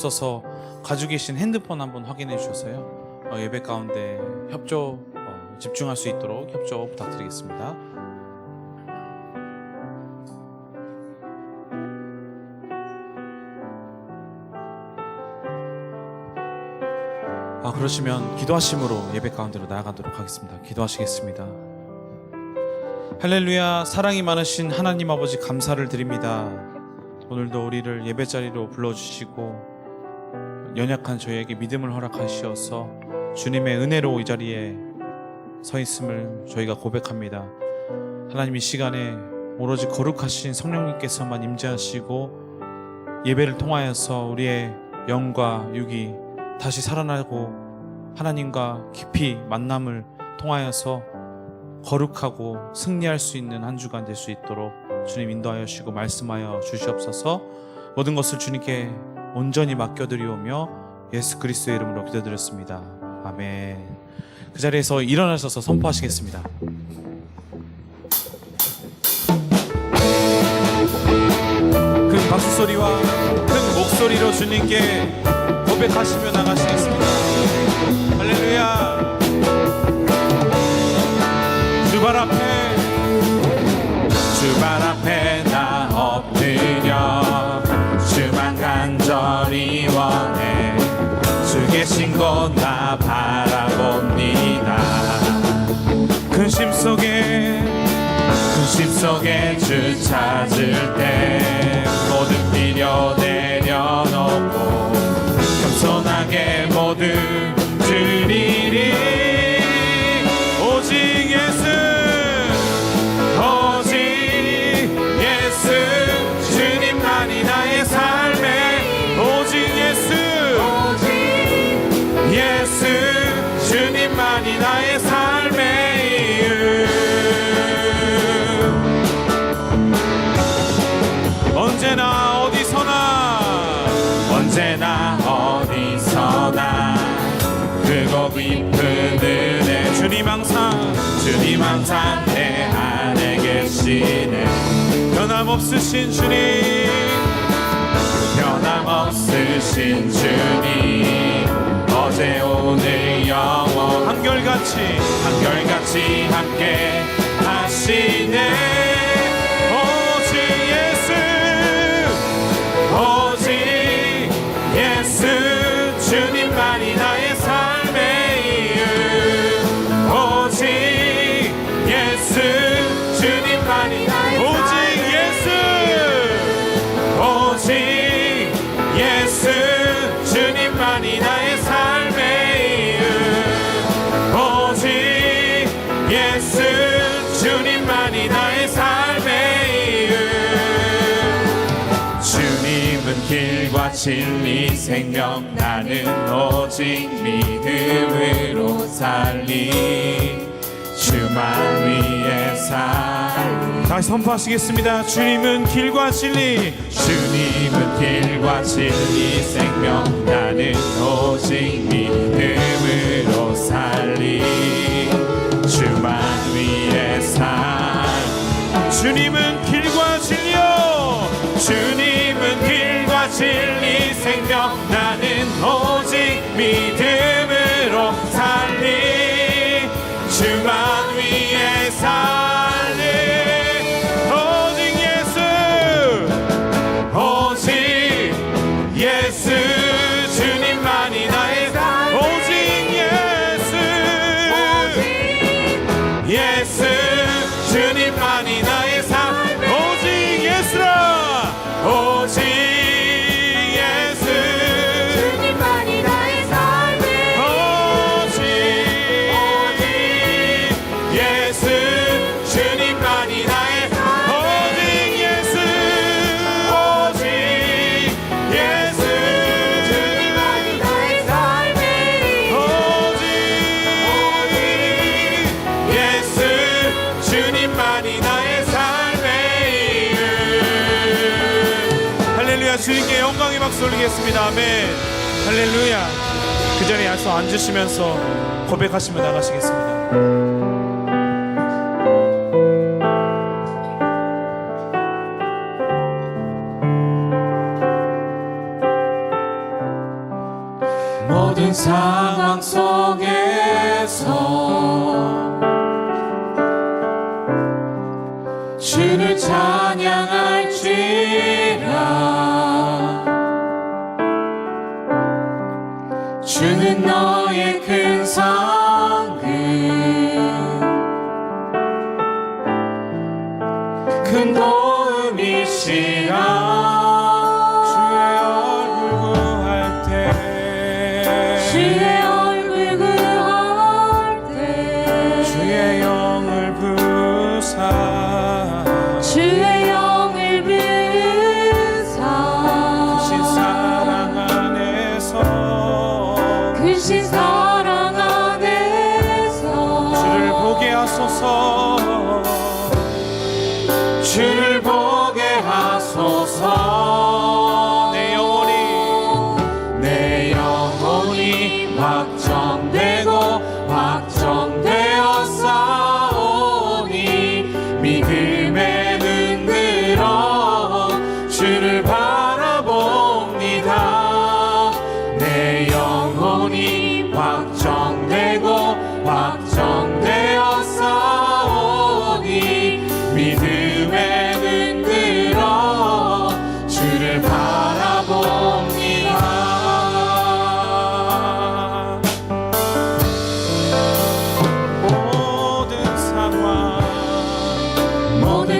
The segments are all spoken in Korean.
앞서서 가지고 계신 핸드폰 한번 확인해 주셔서요. 예배 가운데 협조 집중할 수 있도록 협조 부탁드리겠습니다. 그러시면 기도하심으로 예배 가운데로 나아가도록 하겠습니다. 기도하시겠습니다. 할렐루야. 사랑이 많으신 하나님 아버지 감사를 드립니다. 오늘도 우리를 예배자리로 불러주시고 연약한 저희에게 믿음을 허락하시어서 주님의 은혜로 이 자리에 서 있음을 저희가 고백합니다. 하나님, 이 시간에 오로지 거룩하신 성령님께서만 임재하시고 예배를 통하여서 우리의 영과 육이 다시 살아나고 하나님과 깊이 만남을 통하여서 거룩하고 승리할 수 있는 한 주간 될 수 있도록 주님 인도하여 주시고 말씀하여 주시옵소서. 모든 것을 주님께 온전히 맡겨드리오며 예수 그리스도의 이름으로 기도드렸습니다. 아멘. 그 자리에서 일어나셔서 선포하시겠습니다. 큰 박수 소리와 큰 목소리로 주님께 고백하시며 나가시겠습니다. 할렐루야. 주발 앞에 나 엎드려 주만 간절히 원해. 주 계신 곳 나 바라봅니다. 근심 속에 주 찾을 때 모든 필요 내려놓고 겸손하게 모든 드리리. 오직 예수 주님만이 나의 삶에. 오직 예수 주님만이 나의 삶의 이유. 언제나 어디서나 크고 깊은 은혜. 주님 항상 내 안에 계시네. 변함없으신 주님 어제 오늘 영원 한결같이 함께 하시네. 오직 예수 주님만이 나의 삶의 이유. 오직 예수 주님만이 나의 오직 예수 주님만이 나의 삶의 이유. 오직 예수 주님만이 나의 삶의 이유. 주님은 길과 진리 생명. 나는 오직 믿음으로 살리. 주만 위해 살리. 다시 선포하시겠습니다. 주님은 길과 진리 생명. 나는 오직 믿음으로 살리. 주만 위해 살리. 주님은 길과 진리요. 주님은 길과 진리 생명. 나는 오직 믿음으로 살리. 주만 위해 살리. 오직 예수 주님만이 나의 삶. 오직 예수 주님만이 나의 삶. 오직 예수라. 오직 예수 주님만이 나의 삶. 오직 예수 주님만이 나의 삶. 오직 예수 주님만이 나의 삶. 오직 예수 주님만이 나의 삶의 이유. 할렐루야. 주님께 영광의 박수 올리겠습니다. 아멘. 할렐루야. 그 자리에 앉으시면서 고백하시며 나가시겠습니다. 모든 상황 속에서 주를 찬양할지라. 주는 너의 큰 성금, 큰 도움이시라. 주의 얼굴 구할 때 주의 영을 부사 주의 영을 부사 크신 사랑 안에서 크신 사랑 안에서 주를 보게 하소서. 주를 보게 하소서. 내 영혼이 확정되고 확정되어 싸우니 믿음에 눈 들어 주를 바라봅니다. 내 영혼이 확정되고 확정되어 싸우니 믿음에 눈 들어 주를 바라봅니다.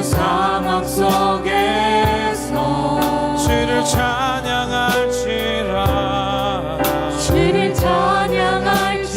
상황 속에서 주를 찬양할지라. 주를 찬양할지라.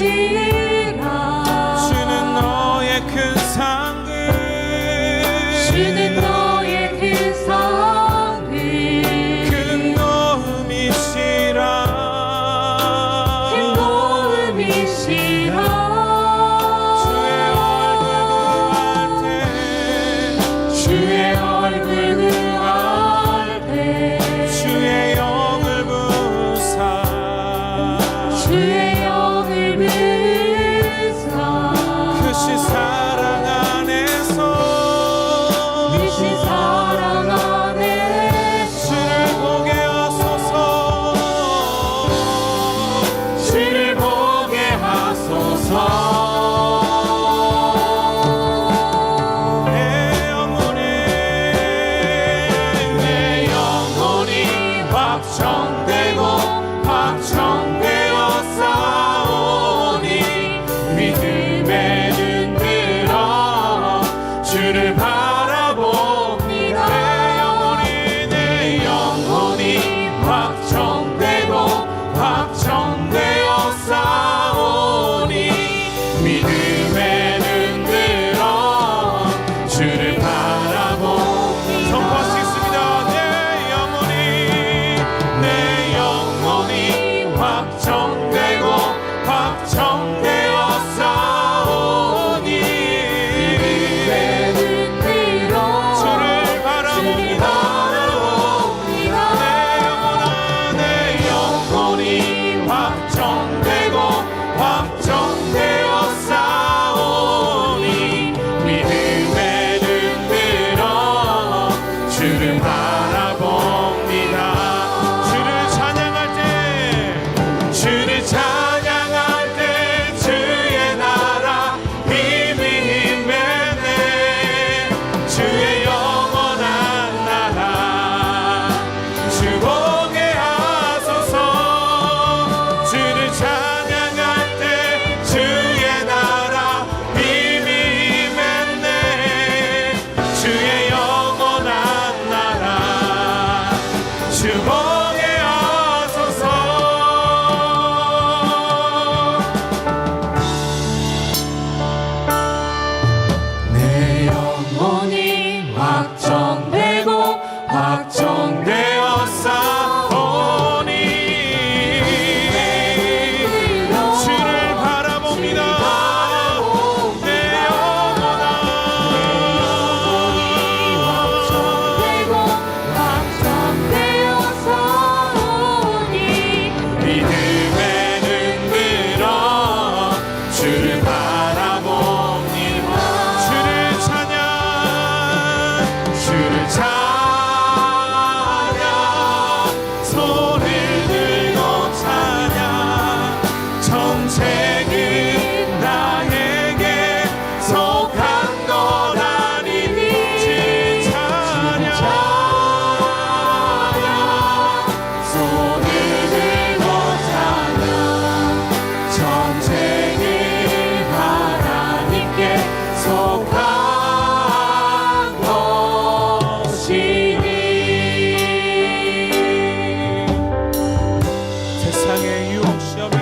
세상의 유혹 시험이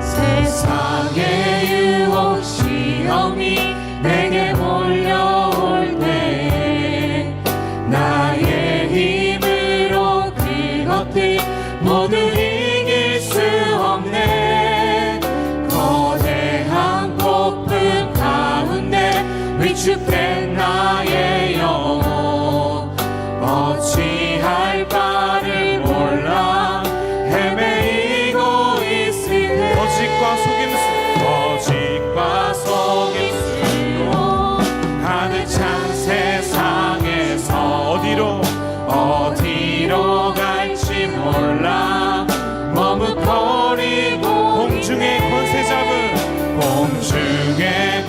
세상의 유혹 시험이 내게 몰려올 때 나의 힘으로 그것들 모두 이길 수 없네. 거대한 폭풍 가운데 위축된 나의 영혼 어찌할 바를 몰라 헤매이고 있을 때 거짓과 속임수로 가득 찬 세상에서 어디로 갈지 몰라 머뭇거리고 공중의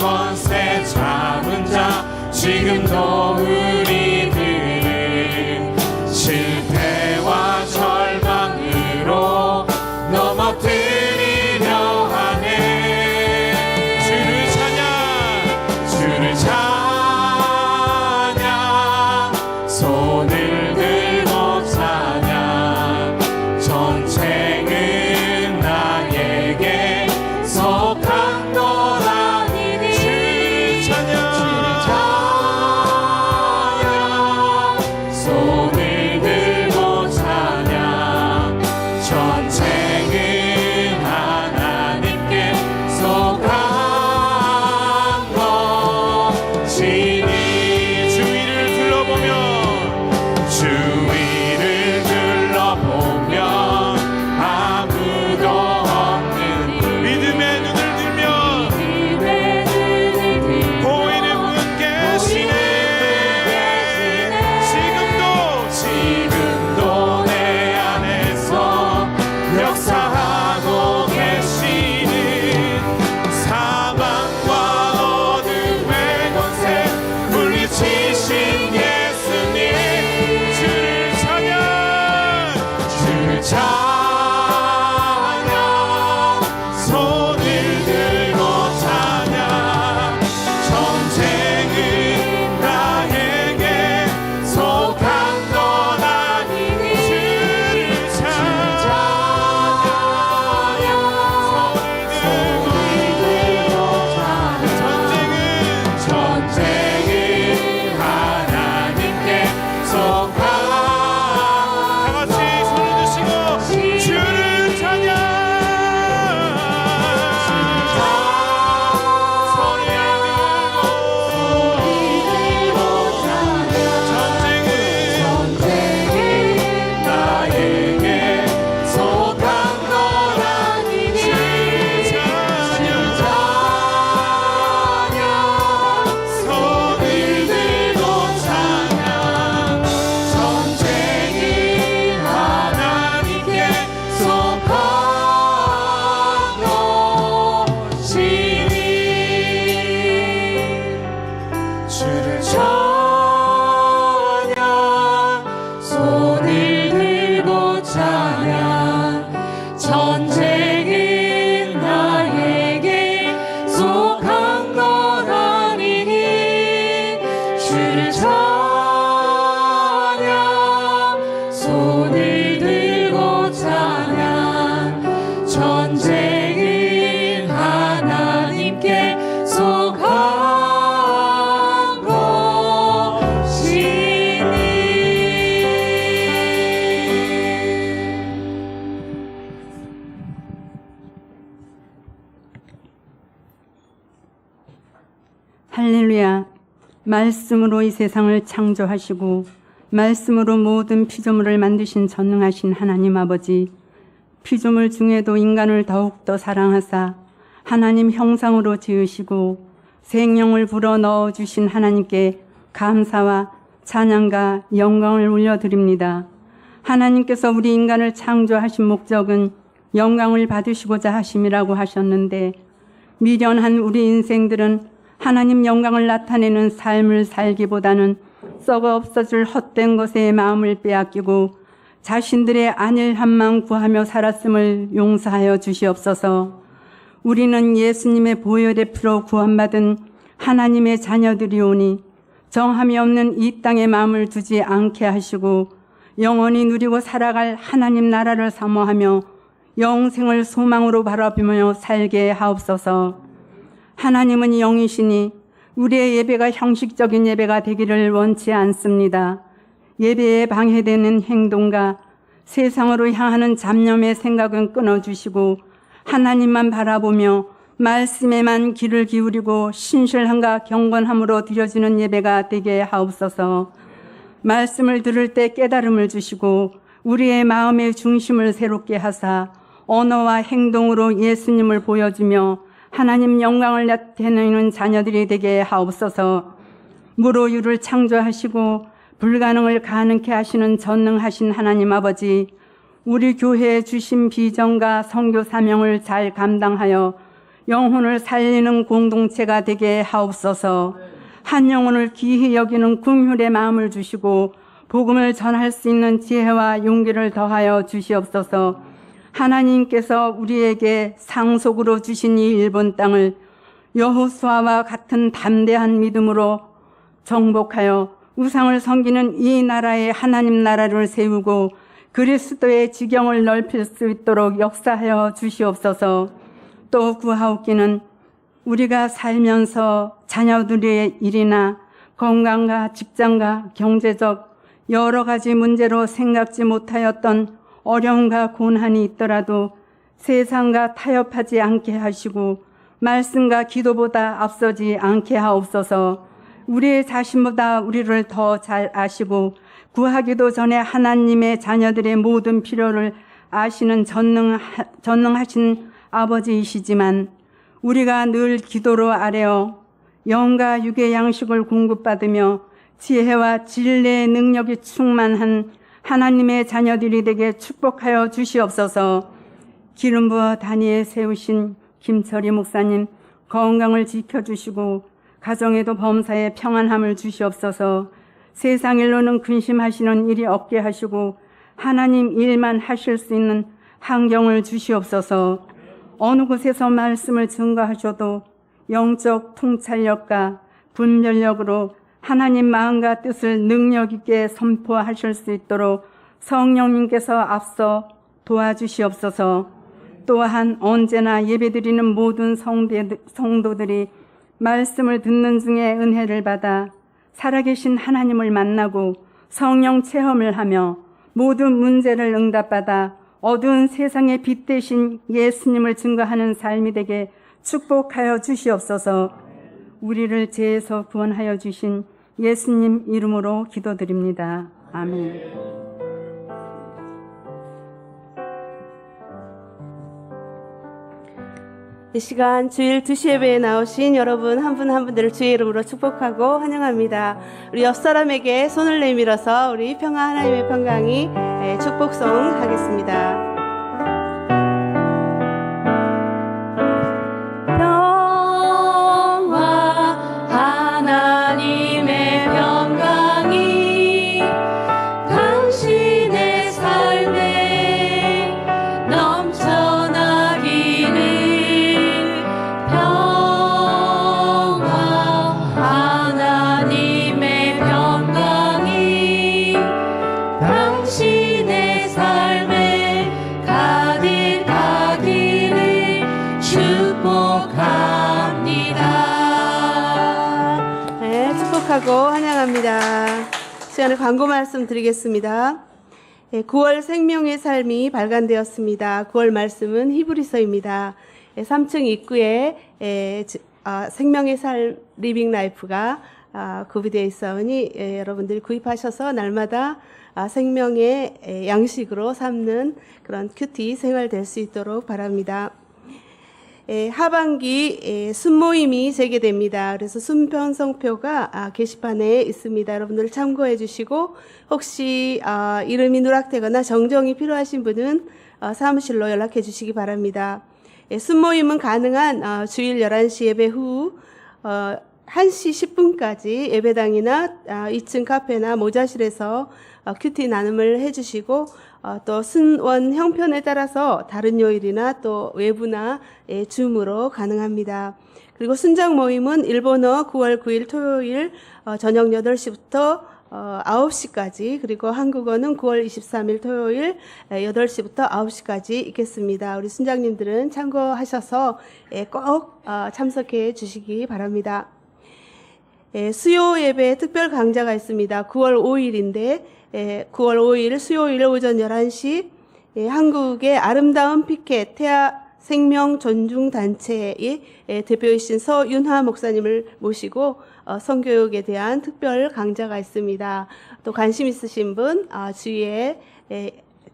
권세 잡은 자 지금도 우리들을 실패와 절망으로 넘어뜨리려 하네. 주를 찬양 손을 들고 찬양 전쟁은 나에게 속한 거라니. 주를 찬양 손을 들고 찬양 전쟁은 하나님께 속한 것이니. 주위를 둘러보면 아무도 없는 믿음의 눈을 들면 보이는 분 계시네. 지금도 내 안에서 역사하고 계시는 사방과 어둠의 권세 물리치신 예수님. 주를 찬양 손을 들고 찬양 전쟁은 나에게 속한 것 아니니. 주를 찬양 손을 들고 전쟁은 하나님께 속한 주를 찬양 손을 들고 전쟁은 나에게 속한 것 아니니. 찬양 손을 들고 찬양 전쟁은 하나님께 속한 것이니. 주를 찬양 손을 들고 찬양 전쟁은 나에게 속한 것 아니니. 주를 찬양 손을 들고 찬양 전쟁은 하나님께 속한 것이니. 할렐루야. 말씀으로 이 세상을 창조하시고 말씀으로 모든 피조물을 만드신 전능하신 하나님 아버지, 피조물 중에도 인간을 더욱더 사랑하사 하나님 형상으로 지으시고 생명을 불어 넣어주신 하나님께 감사와 찬양과 영광을 올려드립니다. 하나님께서 우리 인간을 창조하신 목적은 영광을 받으시고자 하심이라고 하셨는데, 미련한 우리 인생들은 하나님 영광을 나타내는 삶을 살기보다는 썩어 없어질 헛된 것에 마음을 빼앗기고 자신들의 안일함만 구하며 살았음을 용서하여 주시옵소서. 우리는 예수님의 보혈의 피로 구원받은 하나님의 자녀들이오니 정함이 없는 이 땅에 마음을 두지 않게 하시고 영원히 누리고 살아갈 하나님 나라를 사모하며 영생을 소망으로 바라보며 살게 하옵소서. 하나님은 영이시니 우리의 예배가 형식적인 예배가 되기를 원치 않습니다. 예배에 방해되는 행동과 세상으로 향하는 잡념의 생각은 끊어주시고 하나님만 바라보며 말씀에만 귀를 기울이고 신실함과 경건함으로 드려지는 예배가 되게 하옵소서. 말씀을 들을 때 깨달음을 주시고 우리의 마음의 중심을 새롭게 하사 언어와 행동으로 예수님을 보여주며 하나님 영광을 나타내는 자녀들이 되게 하옵소서. 무로유를 창조하시고 불가능을 가능케 하시는 전능하신 하나님 아버지, 우리 교회에 주신 비전과 선교 사명을 잘 감당하여 영혼을 살리는 공동체가 되게 하옵소서. 한 영혼을 귀히 여기는 긍휼의 마음을 주시고 복음을 전할 수 있는 지혜와 용기를 더하여 주시옵소서. 하나님께서 우리에게 상속으로 주신 이 일본 땅을 여호수아와 같은 담대한 믿음으로 정복하여 우상을 섬기는 이 나라에 하나님 나라를 세우고 그리스도의 지경을 넓힐 수 있도록 역사하여 주시옵소서. 또 구하옵기는 우리가 살면서 자녀들의 일이나 건강과 직장과 경제적 여러 가지 문제로 생각지 못하였던 어려움과 고난이 있더라도 세상과 타협하지 않게 하시고 말씀과 기도보다 앞서지 않게 하옵소서. 우리의 자신보다 우리를 더 잘 아시고 구하기도 전에 하나님의 자녀들의 모든 필요를 아시는 전능하신 아버지이시지만 우리가 늘 기도로 아뢰어 영과 육의 양식을 공급받으며 지혜와 진리의 능력이 충만한 하나님의 자녀들이 되게 축복하여 주시옵소서. 기름 부어 단위에 세우신 김철희 목사님 건강을 지켜주시고 가정에도 범사에 평안함을 주시옵소서. 세상 일로는 근심하시는 일이 없게 하시고 하나님 일만 하실 수 있는 환경을 주시옵소서. 어느 곳에서 말씀을 증거하셔도 영적 통찰력과 분별력으로 하나님 마음과 뜻을 능력 있게 선포하실 수 있도록 성령님께서 앞서 도와주시옵소서. 또한 언제나 예배드리는 모든 성도들이 말씀을 듣는 중에 은혜를 받아 살아계신 하나님을 만나고 성령 체험을 하며 모든 문제를 응답받아 어두운 세상의 빛 대신 예수님을 증거하는 삶이 되게 축복하여 주시옵소서. 우리를 죄에서 구원하여 주신 예수님 이름으로 기도드립니다. 아멘. 이 시간 주일 2시 예배에 나오신 여러분 한 분 한 분들을 주의 이름으로 축복하고 환영합니다. 우리 옆 사람에게 손을 내밀어서 우리 평화 하나님의 평강이 축복송 하겠습니다. 하나님의 평강이 당신의 삶에 넘쳐나기를. 평화 하나님의 평강이 당신의 삶에 가득하기를 축복합니다. 축복하고 환영합니다. 시간에 광고 말씀 드리겠습니다. 9월 생명의 삶이 발간되었습니다. 9월 말씀은 히브리서입니다. 3층 입구에 생명의 삶 리빙 라이프가 구비되어 있어오니 여러분들이 구입하셔서 날마다 생명의 양식으로 삼는 그런 큐티 생활 될 수 있도록 바랍니다. 하반기 순모임이 재개됩니다. 그래서 순편성표가 게시판에 있습니다. 여러분들 참고해 주시고 혹시 이름이 누락되거나 정정이 필요하신 분은 사무실로 연락해 주시기 바랍니다. 순모임은 가능한 주일 11시 예배 후 1시 10분까지 예배당이나 2층 카페나 모자실에서 큐티 나눔을 해주시고 또 순원 형편에 따라서 다른 요일이나 또 외부나 줌으로 가능합니다. 그리고 순장 모임은 일본어 9월 9일 토요일 저녁 8시부터 9시까지, 그리고 한국어는 9월 23일 토요일 8시부터 9시까지 있겠습니다. 우리 순장님들은 참고하셔서 꼭 참석해 주시기 바랍니다. 수요 예배 특별 강좌가 있습니다. 9월 5일인데 9월 5일 수요일 오전 11시 한국의 아름다운 피켓 태아 생명 존중 단체의 대표이신 서윤화 목사님을 모시고 성교육에 대한 특별 강좌가 있습니다. 또 관심 있으신 분 주위에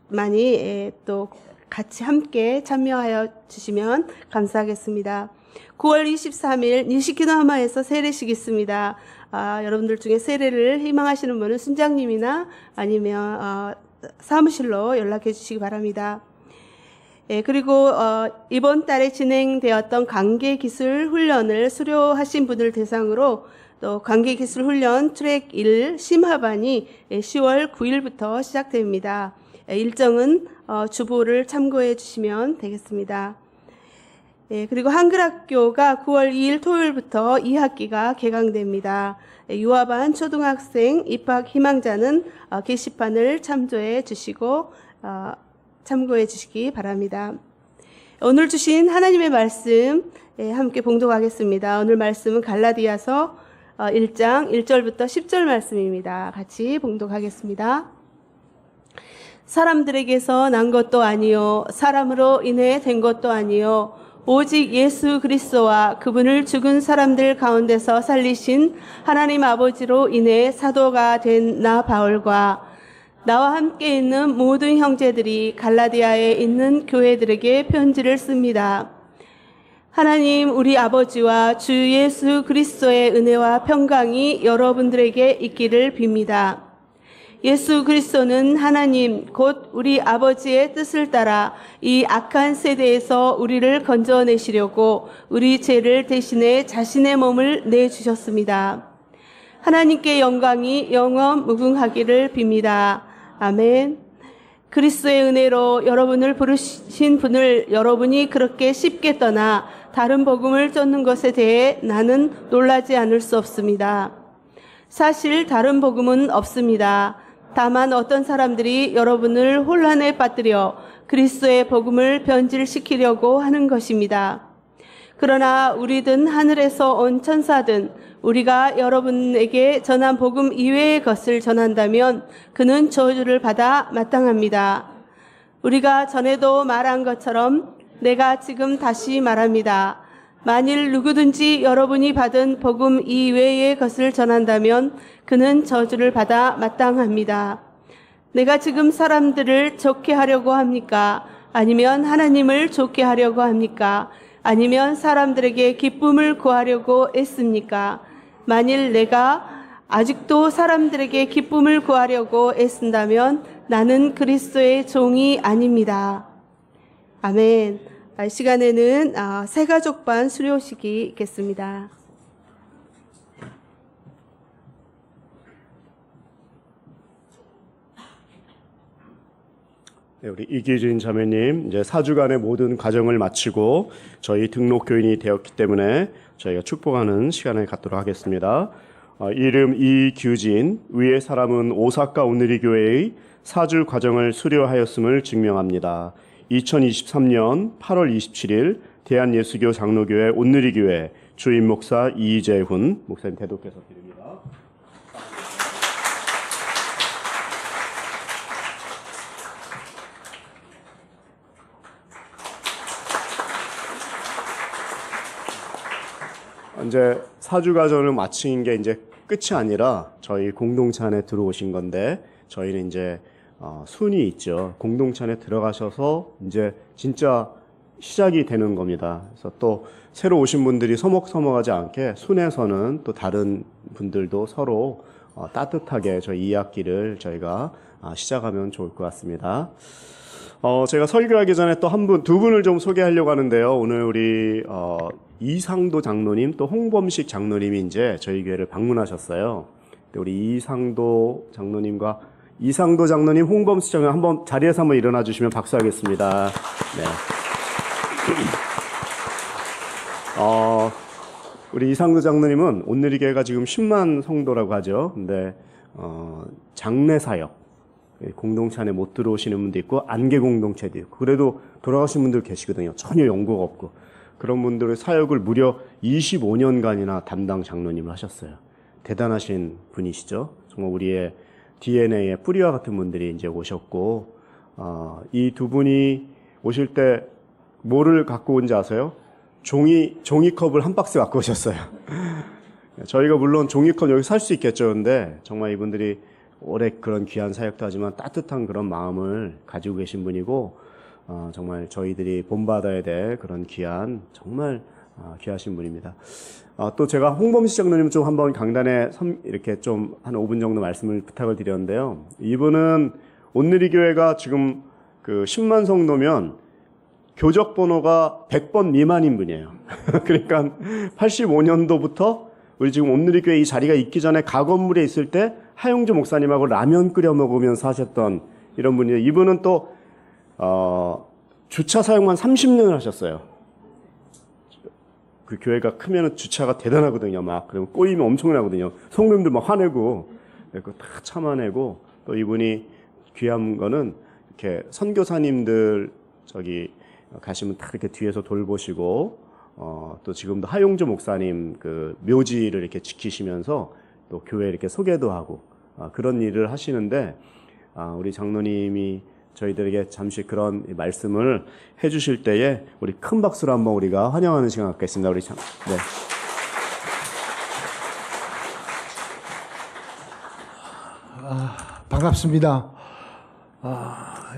많이 또 같이 함께 참여하여 주시면 감사하겠습니다. 9월 23일 니시키노하마에서 세례식 있습니다. 여러분들 중에 세례를 희망하시는 분은 순장님이나 아니면 사무실로 연락해 주시기 바랍니다. 그리고 이번 달에 진행되었던 관계기술 훈련을 수료하신 분들 대상으로 또 관계기술 훈련 트랙 1 심화반이 10월 9일부터 시작됩니다. 일정은 주보를 참고해 주시면 되겠습니다. 그리고 한글학교가 9월 2일 토요일부터 2학기가 개강됩니다. 유아반 초등학생 입학 희망자는 게시판을 참조해 주시고 참고해 주시기 바랍니다. 오늘 주신 하나님의 말씀 함께 봉독하겠습니다. 오늘 말씀은 갈라디아서 1장 1절부터 10절 말씀입니다. 같이 봉독하겠습니다. 사람들에게서 난 것도 아니요 사람으로 인해 된 것도 아니요 오직 예수 그리스도와 그분을 죽은 사람들 가운데서 살리신 하나님 아버지로 인해 사도가 된 나 바울과 나와 함께 있는 모든 형제들이 갈라디아에 있는 교회들에게 편지를 씁니다. 하나님 우리 아버지와 주 예수 그리스도의 은혜와 평강이 여러분들에게 있기를 빕니다. 예수 그리스도는 하나님 곧 우리 아버지의 뜻을 따라 이 악한 세대에서 우리를 건져내시려고 우리 죄를 대신해 자신의 몸을 내주셨습니다. 하나님께 영광이 영원 무궁하기를 빕니다. 아멘. 그리스도의 은혜로 여러분을 부르신 분을 여러분이 그렇게 쉽게 떠나 다른 복음을 쫓는 것에 대해 나는 놀라지 않을 수 없습니다. 사실 다른 복음은 없습니다. 다만 어떤 사람들이 여러분을 혼란에 빠뜨려 그리스도의 복음을 변질시키려고 하는 것입니다. 그러나 우리든 하늘에서 온 천사든 우리가 여러분에게 전한 복음 이외의 것을 전한다면 그는 저주를 받아 마땅합니다. 우리가 전에도 말한 것처럼 내가 지금 다시 말합니다. 만일 누구든지 여러분이 받은 복음 이외의 것을 전한다면 그는 저주를 받아 마땅합니다. 내가 지금 사람들을 좋게 하려고 합니까? 아니면 하나님을 좋게 하려고 합니까? 아니면 사람들에게 기쁨을 구하려고 애씁니까? 만일 내가 아직도 사람들에게 기쁨을 구하려고 애쓴다면 나는 그리스도의 종이 아닙니다. 아멘. 이 시간에는 새가족반 수료식이 있겠습니다. 네, 우리 이기진 자매님 이제 4주간의 모든 과정을 마치고 저희 등록 교인이 되었기 때문에 저희가 축복하는 시간을 갖도록 하겠습니다. 이름 이규진, 위의 사람은 오사카 온누리 교회의 4주 과정을 수료하였음을 증명합니다. 2023년 8월 27일 대한예수교 장로교회 온누리 교회 주임 목사 이재훈 목사님 대독해서 드립니다. 이제 4주 과정을 마친 게 이제 끝이 아니라 저희 공동체 안에 들어오신 건데 저희는 이제 순이 있죠. 공동체 안에 들어가셔서 이제 진짜 시작이 되는 겁니다. 그래서 또 새로 오신 분들이 서먹서먹하지 않게 순에서는 또 다른 분들도 서로 따뜻하게 저희 2학기를 저희가 시작하면 좋을 것 같습니다. 제가 설교하기 전에 또 두 분을 좀 소개하려고 하는데요. 오늘 우리 이상도 장로님 또 홍범식 장로님이 이제 저희 교회를 방문하셨어요. 우리 이상도 장로님과 이상도 장로님, 홍범식 장로님 한번 자리에서 한번 일어나 주시면 박수하겠습니다. 네. 우리 이상도 장로님은 온누리 교회가 지금 10만 성도라고 하죠. 근데 장례 사역, 공동체 안에 못 들어오시는 분도 있고 안개 공동체도 있고 그래도 돌아가신 분들 계시거든요. 전혀 연고가 없고 그런 분들의 사역을 무려 25년간이나 담당 장로님을 하셨어요. 대단하신 분이시죠. 정말 우리의 DNA의 뿌리와 같은 분들이 이제 오셨고 이 두 분이 오실 때 뭐를 갖고 온지 아세요? 종이컵을 한 박스 갖고 오셨어요. 저희가 물론 종이컵 여기 살 수 있겠죠. 근데 정말 이분들이 오래 그런 귀한 사역도 하지만 따뜻한 그런 마음을 가지고 계신 분이고 정말 저희들이 본받아야 될 그런 귀한 정말 귀하신 분입니다. 또 제가 홍범시 장로님 좀 한번 강단에 이렇게 좀 한 5분 정도 말씀을 부탁을 드렸는데요. 이분은 온누리교회가 지금 그 10만 성도면 교적 번호가 100번 미만인 분이에요. 그러니까 85년도부터 우리 지금 온누리교회 이 자리가 있기 전에 가건물에 있을 때 하용조 목사님하고 라면 끓여 먹으면서 하셨던 이런 분이에요. 이분은 또 주차 사용만 30년을 하셨어요. 그 교회가 크면은 주차가 대단하거든요. 막 그러면 꼬이면 엄청나거든요. 성도님들 막 화내고 그거 다 참아내고 또 이분이 귀한 거는 이렇게 선교사님들 저기 가시면 다 이렇게 뒤에서 돌보시고 또 지금도 하용조 목사님 그 묘지를 이렇게 지키시면서 또 교회 이렇게 소개도 하고 그런 일을 하시는데 우리 장로님이 저희들에게 잠시 그런 말씀을 해주실 때에 우리 큰 박수로 한번 우리가 환영하는 시간 갖겠습니다. 우리 네. 반갑습니다.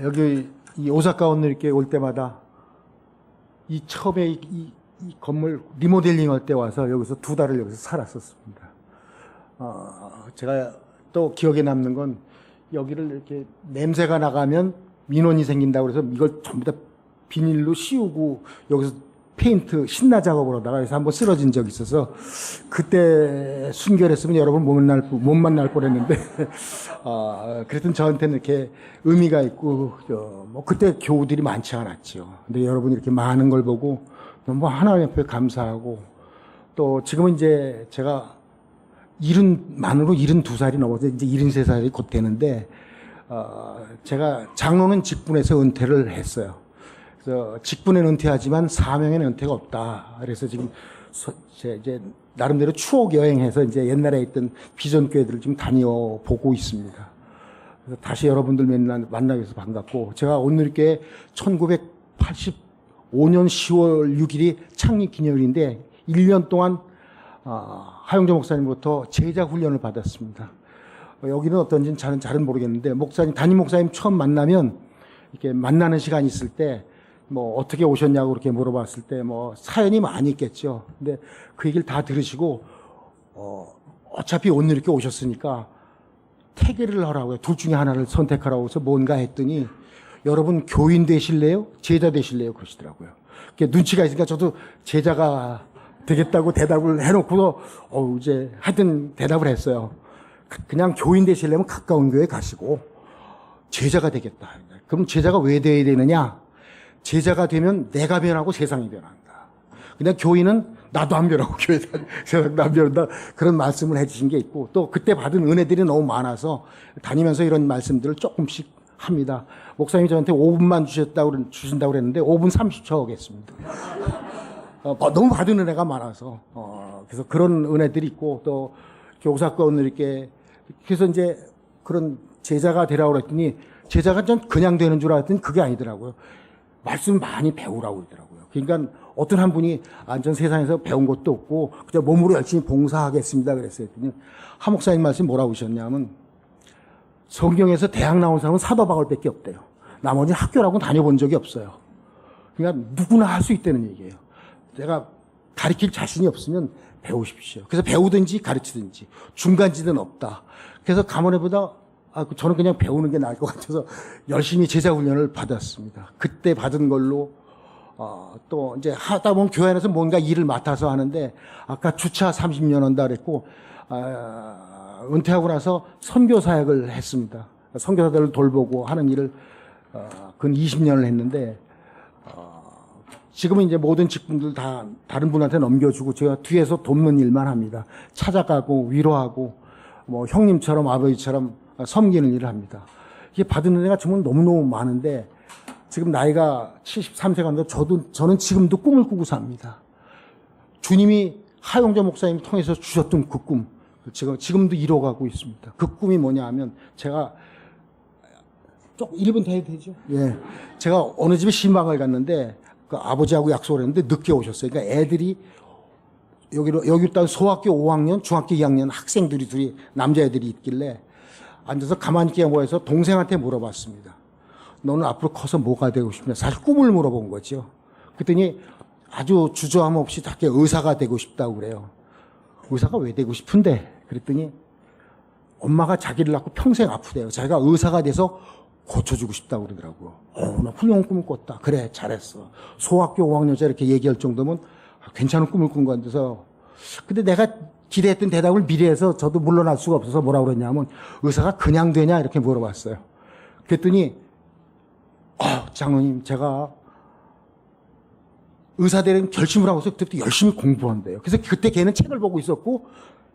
여기 이 오사카 온누리교회 올 때마다 이 처음에 이 건물 리모델링 할 때 와서 여기서 2달을 여기서 살았었습니다. 제가 또 기억에 남는 건 여기를 이렇게 냄새가 나가면 민원이 생긴다고 그래서 이걸 전부 다 비닐로 씌우고 여기서 페인트 신나 작업을 하다가 그래서 한번 쓰러진 적이 있어서 그때 순결했으면 여러분 못 만날 뻔했는데 그랬던 저한테는 이렇게 의미가 있고 뭐 그때 교우들이 많지 않았죠. 근데 여러분이 이렇게 많은 걸 보고 너무 하나님 앞에 감사하고 또 지금은 이제 제가 만으로 72살이 넘어서 이제 73살이 곧 되는데 제가 장로는 직분에서 은퇴를 했어요. 그래서 직분에는 은퇴하지만 사명에는 은퇴가 없다. 그래서 지금 이제 나름대로 추억 여행해서 이제 옛날에 있던 비전교회들을 좀 다녀 보고 있습니다. 그래서 다시 여러분들 만나게 해서 반갑고 제가 온누리교회 1985년 10월 6일이 창립 기념일인데 1년 동안 하용조 목사님부터 제자 훈련을 받았습니다. 여기는 어떤지는 잘은 모르겠는데 담임 목사님 처음 만나면 이렇게 만나는 시간이 있을 때 뭐 어떻게 오셨냐고 그렇게 물어봤을 때 뭐 사연이 많이 있겠죠. 근데 그 얘기를 다 들으시고 어차피 온누리교회 오셨으니까 태계를 하라고요. 둘 중에 하나를 선택하라고 해서 뭔가 했더니 여러분 교인 되실래요? 제자 되실래요? 그러시더라고요. 눈치가 있으니까 저도 제자가 되겠다고 대답을 해놓고서 이제 하여튼 대답을 했어요. 그냥 교인 되시려면 가까운 교회 가시고 제자가 되겠다. 그럼 제자가 왜 돼야 되느냐? 제자가 되면 내가 변하고 세상이 변한다. 그냥 교인은 나도 안 변하고 세상도 안 변한다. 그런 말씀을 해주신 게 있고 또 그때 받은 은혜들이 너무 많아서 다니면서 이런 말씀들을 조금씩 합니다. 목사님이 저한테 5분만 주신다고 그랬는데 5분 30초 하겠습니다. 너무 받은 은혜가 많아서 그래서 그런 은혜들이 있고 또 교사과 온누리교회 그래서 이제 그런 제자가 되라고 그랬더니 제자가 전 그냥 되는 줄 알았더니 그게 아니더라고요. 말씀 많이 배우라고 그러더라고요. 그러니까 어떤 한 분이 전 세상에서 배운 것도 없고 그냥 몸으로 열심히 봉사하겠습니다 그랬어요. 한 목사님 말씀 뭐라고 하셨냐면 성경에서 대학 나온 사람은 사도 바울밖에 없대요. 나머지 학교라고 다녀본 적이 없어요. 그러니까 누구나 할 수 있다는 얘기예요. 내가 가르칠 자신이 없으면 배우십시오. 그래서 배우든지 가르치든지 중간지대는 없다. 그래서 가문에보다 저는 그냥 배우는 게 나을 것 같아서 열심히 제자 훈련을 받았습니다. 그때 받은 걸로 또 이제 하다 보면 교회 안에서 뭔가 일을 맡아서 하는데 아까 주차 30년 한다 그랬고 은퇴하고 나서 선교 사역을 했습니다. 선교사들을 돌보고 하는 일을 근 20년을 했는데 지금은 이제 모든 직분들 다 다른 분한테 넘겨주고 제가 뒤에서 돕는 일만 합니다. 찾아가고 위로하고 뭐 형님처럼 아버지처럼 섬기는 일을 합니다. 이게 받은 은혜가 정말 너무너무 많은데 지금 나이가 73세가 넘는데 저는 지금도 꿈을 꾸고 삽니다. 주님이 하용자 목사님 통해서 주셨던 그 꿈, 지금도 이뤄가고 있습니다. 그 꿈이 뭐냐 하면 제가 1분 더 해도 되죠? 예. 제가 어느 집에 신방을 갔는데 그 아버지하고 약속을 했는데 늦게 오셨어요. 그러니까 애들이 여기 일단 소학교 5학년, 중학교 2학년 학생들이 둘이 남자애들이 있길래 앉아서 가만히 있게 모여서 동생한테 물어봤습니다. 너는 앞으로 커서 뭐가 되고 싶냐? 사실 꿈을 물어본 거죠. 그랬더니 아주 주저함 없이 자기 의사가 되고 싶다고 그래요. 의사가 왜 되고 싶은데? 그랬더니 엄마가 자기를 낳고 평생 아프대요. 자기가 의사가 돼서 고쳐주고 싶다고 그러더라고요. 나 훌륭한 꿈을 꿨다. 그래, 잘했어. 소학교 5학년짜리 이렇게 얘기할 정도면 괜찮은 꿈을 꾼 건데서. 근데 내가 기대했던 대답을 미리 해서 저도 물러날 수가 없어서 뭐라고 그랬냐면 의사가 그냥 되냐? 이렇게 물어봤어요. 그랬더니 장로님, 제가 의사 되는 결심을 하고서 그때부터 열심히 공부한대요. 그래서 그때 걔는 책을 보고 있었고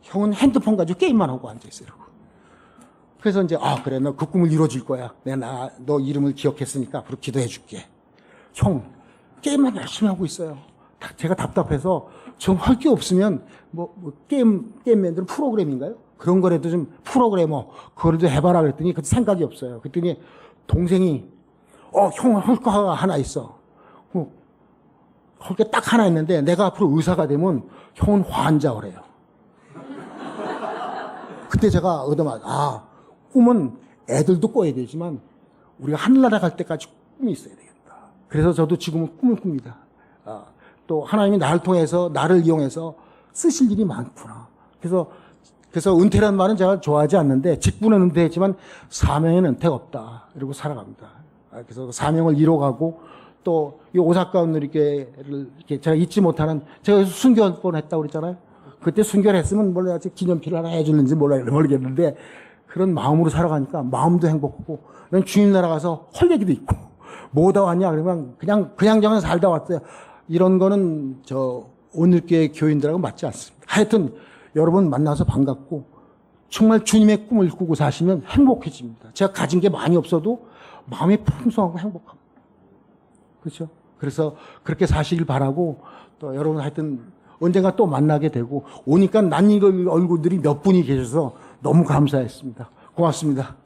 형은 핸드폰 가지고 게임만 하고 앉아있어요. 그래서 이제 그래, 너 그 꿈을 이뤄줄 거야. 내가 너 이름을 기억했으니까 앞으로 기도해 줄게. 형, 게임만 열심히 하고 있어요. 제가 답답해서 좀 할 게 없으면 게임 만드는 프로그램인가요? 그런 거라도 좀 프로그래머 그거라도 해봐라 그랬더니 그 생각이 없어요. 그랬더니 동생이 형 할 거 하나 있어. 할 게 딱 하나 있는데 내가 앞으로 의사가 되면 형은 환자래요. 그때 제가 얻어맞 꿈은 애들도 꿔야 되지만 우리가 하늘나라 갈 때까지 꿈이 있어야 되겠다. 그래서 저도 지금은 꿈을 꿉니다. 또 하나님이 나를 통해서 나를 이용해서 쓰실 일이 많구나. 그래서 은퇴라는 말은 제가 좋아하지 않는데 직분은 은퇴했지만 사명에는 은퇴가 없다. 이러고 살아갑니다. 그래서 사명을 이뤄가고 또 이 오사카 온누리교회를 이렇게 제가 잊지 못하는 제가 순교 한 번 했다고 그랬잖아요. 그때 순교를 했으면 몰라 기념필을 하나 해주는지 모르겠는데 그런 마음으로 살아가니까 마음도 행복하고 주님 나라 가서 헐 얘기도 있고 뭐다 왔냐 그러면 그냥 살다 왔어요. 이런 거는 온누리교회 교인들하고 맞지 않습니다. 하여튼 여러분 만나서 반갑고 정말 주님의 꿈을 꾸고 사시면 행복해집니다. 제가 가진 게 많이 없어도 마음이 풍성하고 행복합니다. 그렇죠? 그래서 그렇게 사시길 바라고 또 여러분 하여튼 언젠가 또 만나게 되고 오니까 낯익은 얼굴들이 몇 분이 계셔서 너무 감사했습니다. 고맙습니다.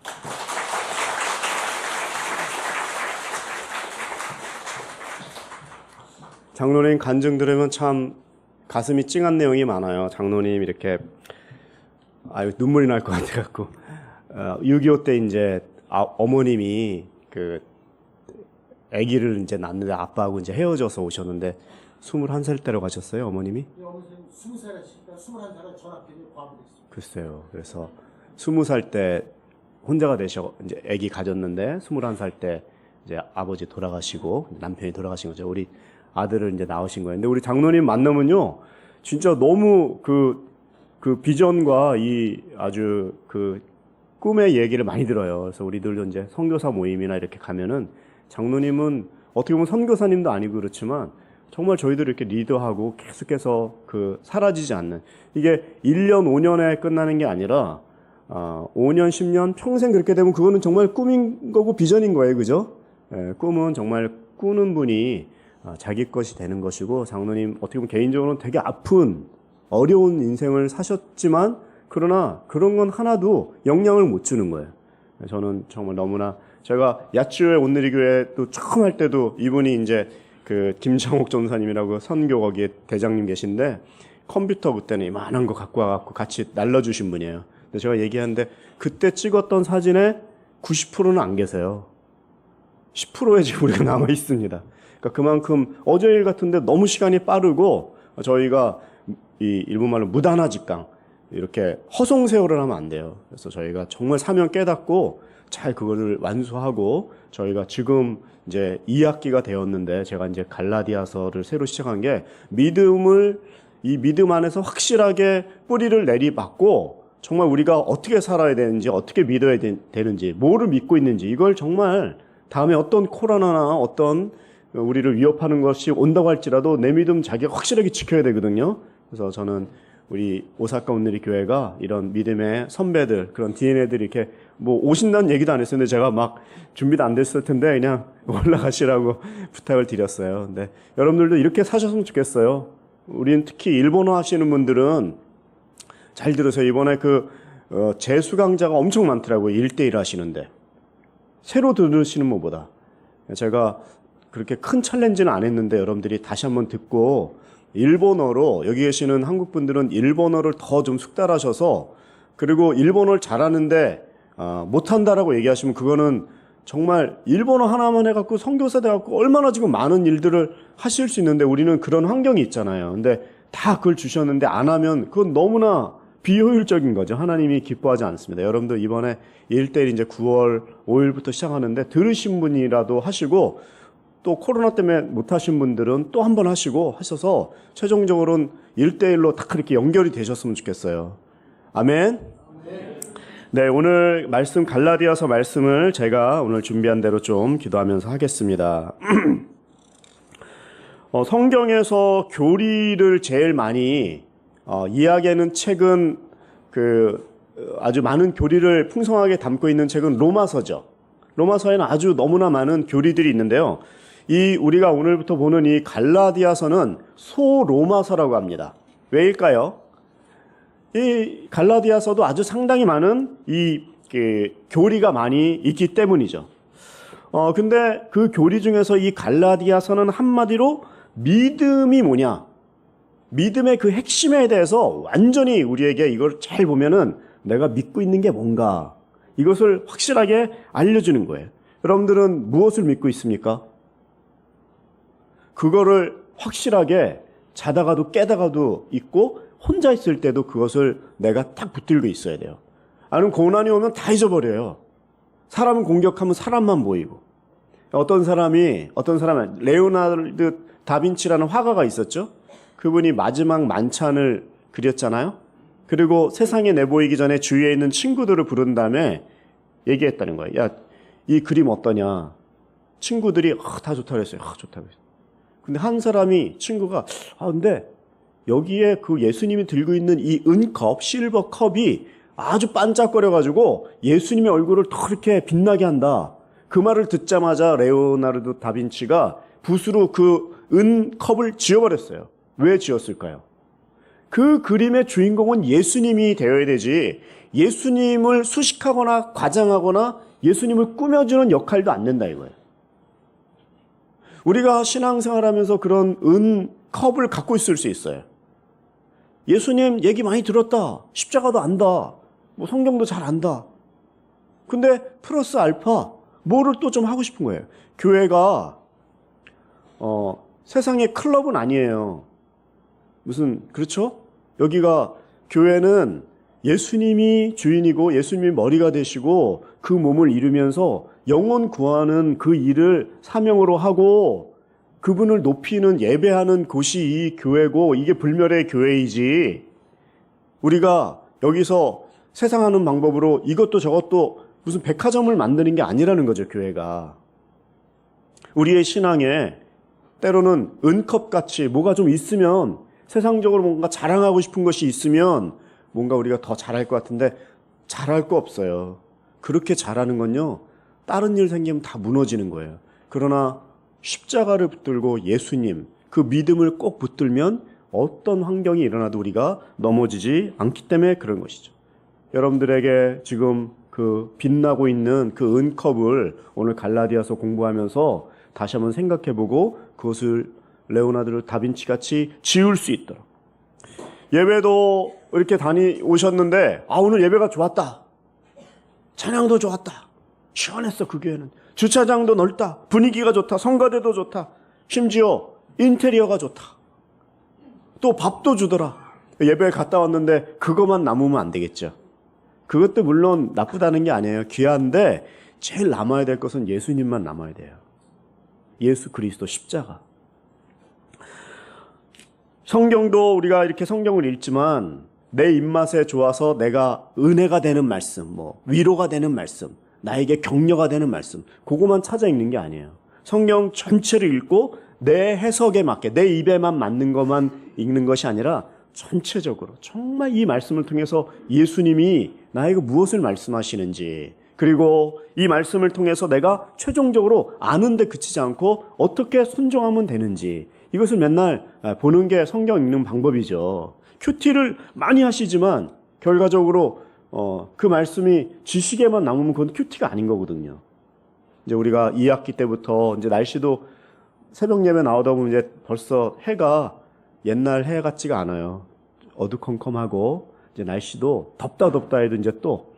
장로님 간증 들으면 참 가슴이 찡한 내용이 많아요. 장로님 이렇게 눈물이 날 것 같아갖고 6.25 때 이제 어머님이 아기를 이제 낳는데 아빠하고 이제 헤어져서 오셨는데 21살 때로 가셨어요, 어머님이? 어머님 20살이시니까 21살에 전학교를 과부됐어요. 글쎄요. 그래서 20살 때 혼자가 되셔 이제 아기 가졌는데 21살 때 이제 아버지 돌아가시고 남편이 돌아가신 거죠. 우리 아들을 이제 낳으신 거예요. 근데 우리 장로님 만나면요, 진짜 너무 그 비전과 이 아주 꿈의 얘기를 많이 들어요. 그래서 우리들도 이제 선교사 모임이나 이렇게 가면은 장로님은 어떻게 보면 선교사님도 아니고 그렇지만 정말 저희들 이렇게 리더하고 계속해서 사라지지 않는 이게 1년, 5년에 끝나는 게 아니라 5년, 10년 평생 그렇게 되면 그거는 정말 꿈인 거고 비전인 거예요. 그죠? 꿈은 정말 꾸는 분이 자기 것이 되는 것이고 장로님 어떻게 보면 개인적으로는 되게 아픈 어려운 인생을 사셨지만 그러나 그런 건 하나도 영향을 못 주는 거예요. 저는 정말 너무나 제가 야치오의 온누리교회 또 처음 할 때도 이분이 이제 김창옥 전사님이라고 선교 거기에 대장님 계신데 컴퓨터 그때는 이만한 거 갖고 와갖고 같이 날려주신 분이에요. 근데 제가 얘기하는데 그때 찍었던 사진에 90%는 안 계세요. 10%에 지금 우리가 남아 있습니다. 그러니까 그만큼 어제 일 같은데 너무 시간이 빠르고 저희가 이 일본말로 무단화 직강 이렇게 허송세월을 하면 안 돼요. 그래서 저희가 정말 사명 깨닫고 잘 그거를 완수하고 저희가 지금 이제 2학기가 되었는데 제가 이제 갈라디아서를 새로 시작한 게 이 믿음 안에서 확실하게 뿌리를 내리박고 정말 우리가 어떻게 살아야 되는지 어떻게 믿어야 되는지 뭐를 믿고 있는지 이걸 정말 다음에 어떤 코로나나 어떤 우리를 위협하는 것이 온다고 할지라도 내 믿음 자기가 확실하게 지켜야 되거든요. 그래서 저는 우리 오사카 온누리 교회가 이런 믿음의 선배들, 그런 DNA들이 이렇게 뭐 오신다는 얘기도 안 했었는데 제가 막 준비도 안 됐을 텐데 그냥 올라가시라고 부탁을 드렸어요. 근데 여러분들도 이렇게 사셨으면 좋겠어요. 우리는 특히 일본어 하시는 분들은 잘 들으세요. 이번에 재수 강자가 엄청 많더라고요. 1대1 하시는데. 새로 들으시는 분보다. 제가 그렇게 큰 챌린지는 안 했는데 여러분들이 다시 한번 듣고 일본어로, 여기 계시는 한국 분들은 일본어를 더 좀 숙달하셔서, 그리고 일본어를 잘하는데 못한다라고 얘기하시면 그거는 정말 일본어 하나만 해갖고 선교사 돼갖고 얼마나 지금 많은 일들을 하실 수 있는데 우리는 그런 환경이 있잖아요. 근데 다 그걸 주셨는데 안 하면 그건 너무나 비효율적인 거죠. 하나님이 기뻐하지 않습니다. 여러분들 이번에 1대1 이제 9월 5일부터 시작하는데 들으신 분이라도 하시고, 또 코로나 때문에 못 하신 분들은 또 한 번 하시고 하셔서 최종적으로는 1대1로 딱 그렇게 연결이 되셨으면 좋겠어요. 아멘. 네, 오늘 말씀 갈라디아서 말씀을 제가 오늘 준비한 대로 좀 기도하면서 하겠습니다. 성경에서 교리를 제일 많이 이야기하는 책은 아주 많은 교리를 풍성하게 담고 있는 책은 로마서죠. 로마서에는 아주 너무나 많은 교리들이 있는데요. 우리가 오늘부터 보는 이 갈라디아서는 소로마서라고 합니다. 왜일까요? 이 갈라디아서도 아주 상당히 많은 교리가 많이 있기 때문이죠. 근데 그 교리 중에서 이 갈라디아서는 한마디로 믿음이 뭐냐? 믿음의 그 핵심에 대해서 완전히 우리에게 이걸 잘 보면은 내가 믿고 있는 게 뭔가, 이것을 확실하게 알려주는 거예요. 여러분들은 무엇을 믿고 있습니까? 그거를 확실하게 자다가도 깨다가도 있고 혼자 있을 때도 그것을 내가 딱 붙들고 있어야 돼요. 아니면 고난이 오면 다 잊어버려요. 사람은 공격하면 사람만 보이고. 어떤 사람이 레오나르도 다빈치라는 화가가 있었죠. 그분이 마지막 만찬을 그렸잖아요. 그리고 세상에 내보이기 전에 주위에 있는 친구들을 부른 다음에 얘기했다는 거예요. 야, 이 그림 어떠냐? 친구들이 다 좋다고 했어요. 좋다고 했어요. 근데 한 사람이, 친구가 근데 여기에 그 예수님이 들고 있는 이 은컵, 실버 컵이 아주 반짝거려가지고 예수님의 얼굴을 더 이렇게 빛나게 한다. 그 말을 듣자마자 레오나르도 다빈치가 붓으로 그 은컵을 지워버렸어요. 왜 지었을까요? 그 그림의 주인공은 예수님이 되어야 되지, 예수님을 수식하거나 과장하거나 예수님을 꾸며주는 역할도 안 된다 이거예요. 우리가 신앙생활하면서 그런 은컵을 갖고 있을 수 있어요. 예수님 얘기 많이 들었다. 십자가도 안다. 뭐 성경도 잘 안다. 근데 플러스 알파 뭐를 또 좀 하고 싶은 거예요. 교회가 세상의 클럽은 아니에요. 그렇죠? 여기가, 교회는 예수님이 주인이고 예수님이 머리가 되시고 그 몸을 이루면서 영혼 구하는 그 일을 사명으로 하고 그분을 높이는, 예배하는 곳이 이 교회고, 이게 불멸의 교회이지, 우리가 여기서 세상 하는 방법으로 이것도 저것도 무슨 백화점을 만드는 게 아니라는 거죠. 교회가 우리의 신앙에 때로는 은컵같이 뭐가 좀 있으면, 세상적으로 뭔가 자랑하고 싶은 것이 있으면 뭔가 우리가 더 잘할 것 같은데 잘할 거 없어요. 그렇게 잘하는 건요, 다른 일 생기면 다 무너지는 거예요. 그러나 십자가를 붙들고 예수님, 그 믿음을 꼭 붙들면 어떤 환경이 일어나도 우리가 넘어지지 않기 때문에 그런 것이죠. 여러분들에게 지금 그 빛나고 있는 그 은컵을 오늘 갈라디아서 공부하면서 다시 한번 생각해보고 그것을 레오나르도 다빈치 같이 지울 수 있도록. 예배도 이렇게 다니오셨는데 오늘 예배가 좋았다, 찬양도 좋았다, 시원했어, 그 교회는 주차장도 넓다, 분위기가 좋다, 성가대도 좋다, 심지어 인테리어가 좋다, 또 밥도 주더라. 예배에 갔다 왔는데 그것만 남으면 안 되겠죠. 그것도 물론 나쁘다는 게 아니에요. 귀한데 제일 남아야 될 것은 예수님만 남아야 돼요. 예수 그리스도 십자가. 성경도 우리가 이렇게 성경을 읽지만 내 입맛에 좋아서 내가 은혜가 되는 말씀, 위로가 되는 말씀, 나에게 격려가 되는 말씀, 그거만 찾아 읽는 게 아니에요. 성경 전체를 읽고 내 해석에 맞게, 내 입에만 맞는 것만 읽는 것이 아니라 전체적으로 정말 이 말씀을 통해서 예수님이 나에게 무엇을 말씀하시는지, 그리고 이 말씀을 통해서 내가 최종적으로 아는데 그치지 않고 어떻게 순종하면 되는지, 이것을 맨날 보는 게 성경 읽는 방법이죠. 큐티를 많이 하시지만 결과적으로 그 말씀이 지식에만 남으면 그건 큐티가 아닌 거거든요. 이제 우리가 2학기 때부터 이제 날씨도 새벽 예배 나오다 보면 이제 벌써 해가 옛날 해 같지가 않아요. 어두컴컴하고 이제 날씨도 덥다 해도 이제 또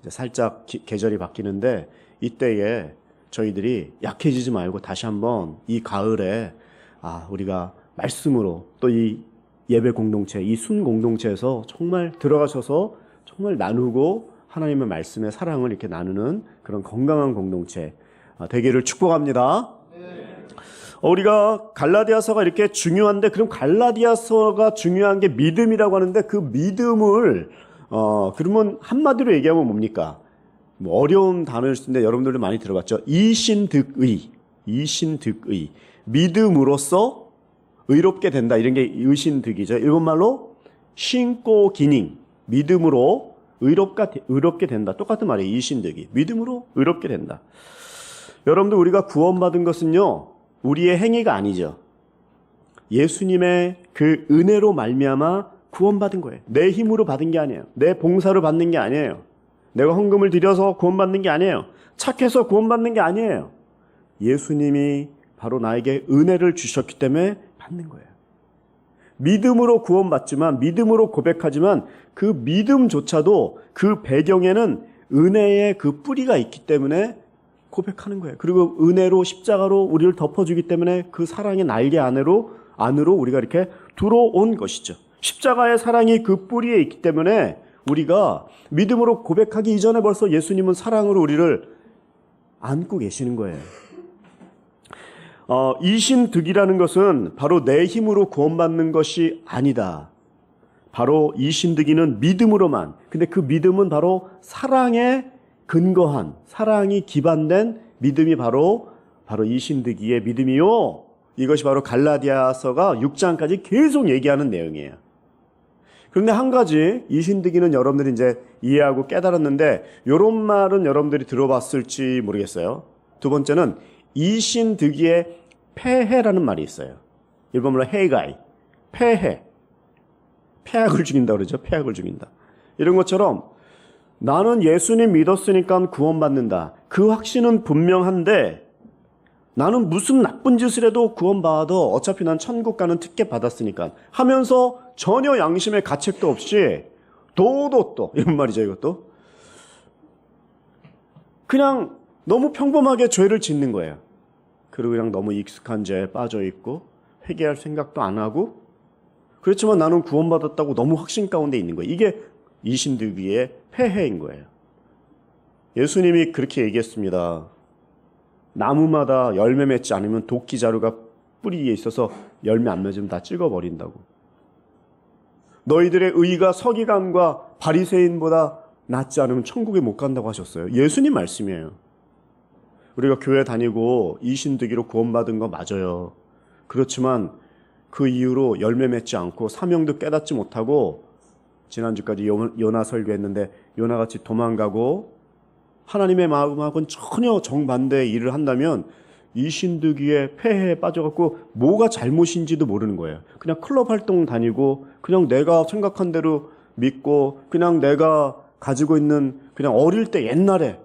이제 살짝 계절이 바뀌는데, 이때에 저희들이 약해지지 말고 다시 한번 이 가을에 우리가 말씀으로 또 이 예배 공동체, 이 순 공동체에서 정말 들어가셔서 정말 나누고 하나님의 말씀의 사랑을 이렇게 나누는 그런 건강한 공동체 되기를 축복합니다. 우리가 갈라디아서가 이렇게 중요한데, 그럼 갈라디아서가 중요한 게 믿음이라고 하는데, 그 믿음을 그러면 한마디로 얘기하면 뭡니까? 뭐 어려운 단어일 수 있는데 여러분들도 많이 들어봤죠. 이신득의, 믿음으로써 의롭게 된다, 이런 게 의신득이죠. 일본말로 신고 기닝, 믿음으로 의롭게 된다. 똑같은 말이에요. 이신득이, 믿음으로 의롭게 된다. 여러분들, 우리가 구원받은 것은요, 우리의 행위가 아니죠. 예수님의 그 은혜로 말미암아 구원받은 거예요. 내 힘으로 받은 게 아니에요. 내 봉사로 받는 게 아니에요. 내가 헌금을 드려서 구원받는 게 아니에요. 착해서 구원받는 게 아니에요. 예수님이 바로 나에게 은혜를 주셨기 때문에 받는 거예요. 믿음으로 구원받지만, 믿음으로 고백하지만 그 믿음조차도 그 배경에는 은혜의 그 뿌리가 있기 때문에 고백하는 거예요. 그리고 은혜로 십자가로 우리를 덮어주기 때문에 그 사랑의 날개 안으로 우리가 이렇게 들어온 것이죠. 십자가의 사랑이 그 뿌리에 있기 때문에 우리가 믿음으로 고백하기 이전에 벌써 예수님은 사랑으로 우리를 안고 계시는 거예요. 이신득이라는 것은 바로 내 힘으로 구원받는 것이 아니다. 바로 이신득이는 믿음으로만. 근데 그 믿음은 바로 사랑에 근거한, 사랑이 기반된 믿음이 바로 이신득이의 믿음이요. 이것이 바로 갈라디아서가 6장까지 계속 얘기하는 내용이에요. 그런데 한 가지, 이신득이는 여러분들이 이제 이해하고 깨달았는데, 이런 말은 여러분들이 들어봤을지 모르겠어요. 두 번째는 이신득이의 폐해라는 말이 있어요. 일본말로 헤이가이, 폐악을 죽인다 그러죠. 폐악을 죽인다. 이런 것처럼 나는 예수님 믿었으니까 구원받는다. 그 확신은 분명한데, 나는 무슨 나쁜 짓을 해도 구원받아도 어차피 난 천국 가는 티켓 받았으니까 하면서 전혀 양심의 가책도 없이 도도또, 이런 말이죠. 이것도 그냥 너무 평범하게 죄를 짓는 거예요. 그리고 그냥 너무 익숙한 죄에 빠져있고 회개할 생각도 안 하고, 그렇지만 나는 구원받았다고 너무 확신 가운데 있는 거예요. 이게 이신득이의 폐해인 거예요. 예수님이 그렇게 얘기했습니다. 나무마다 열매 맺지 않으면 도끼자루가 뿌리 위에 있어서 열매 안 맺으면 다 찍어버린다고. 너희들의 의가 서기관과 바리새인보다 낫지 않으면 천국에 못 간다고 하셨어요. 예수님 말씀이에요. 우리가 교회 다니고 이신득이로 구원받은 거 맞아요. 그렇지만 그 이후로 열매 맺지 않고 사명도 깨닫지 못하고, 지난주까지 요나 설교했는데 요나같이 도망가고 하나님의 마음하고는 전혀 정반대의 일을 한다면 이신득이의 폐해에 빠져갖고 뭐가 잘못인지도 모르는 거예요. 그냥 클럽 활동 다니고 그냥 내가 생각한 대로 믿고 그냥 내가 가지고 있는 그냥 어릴 때 옛날에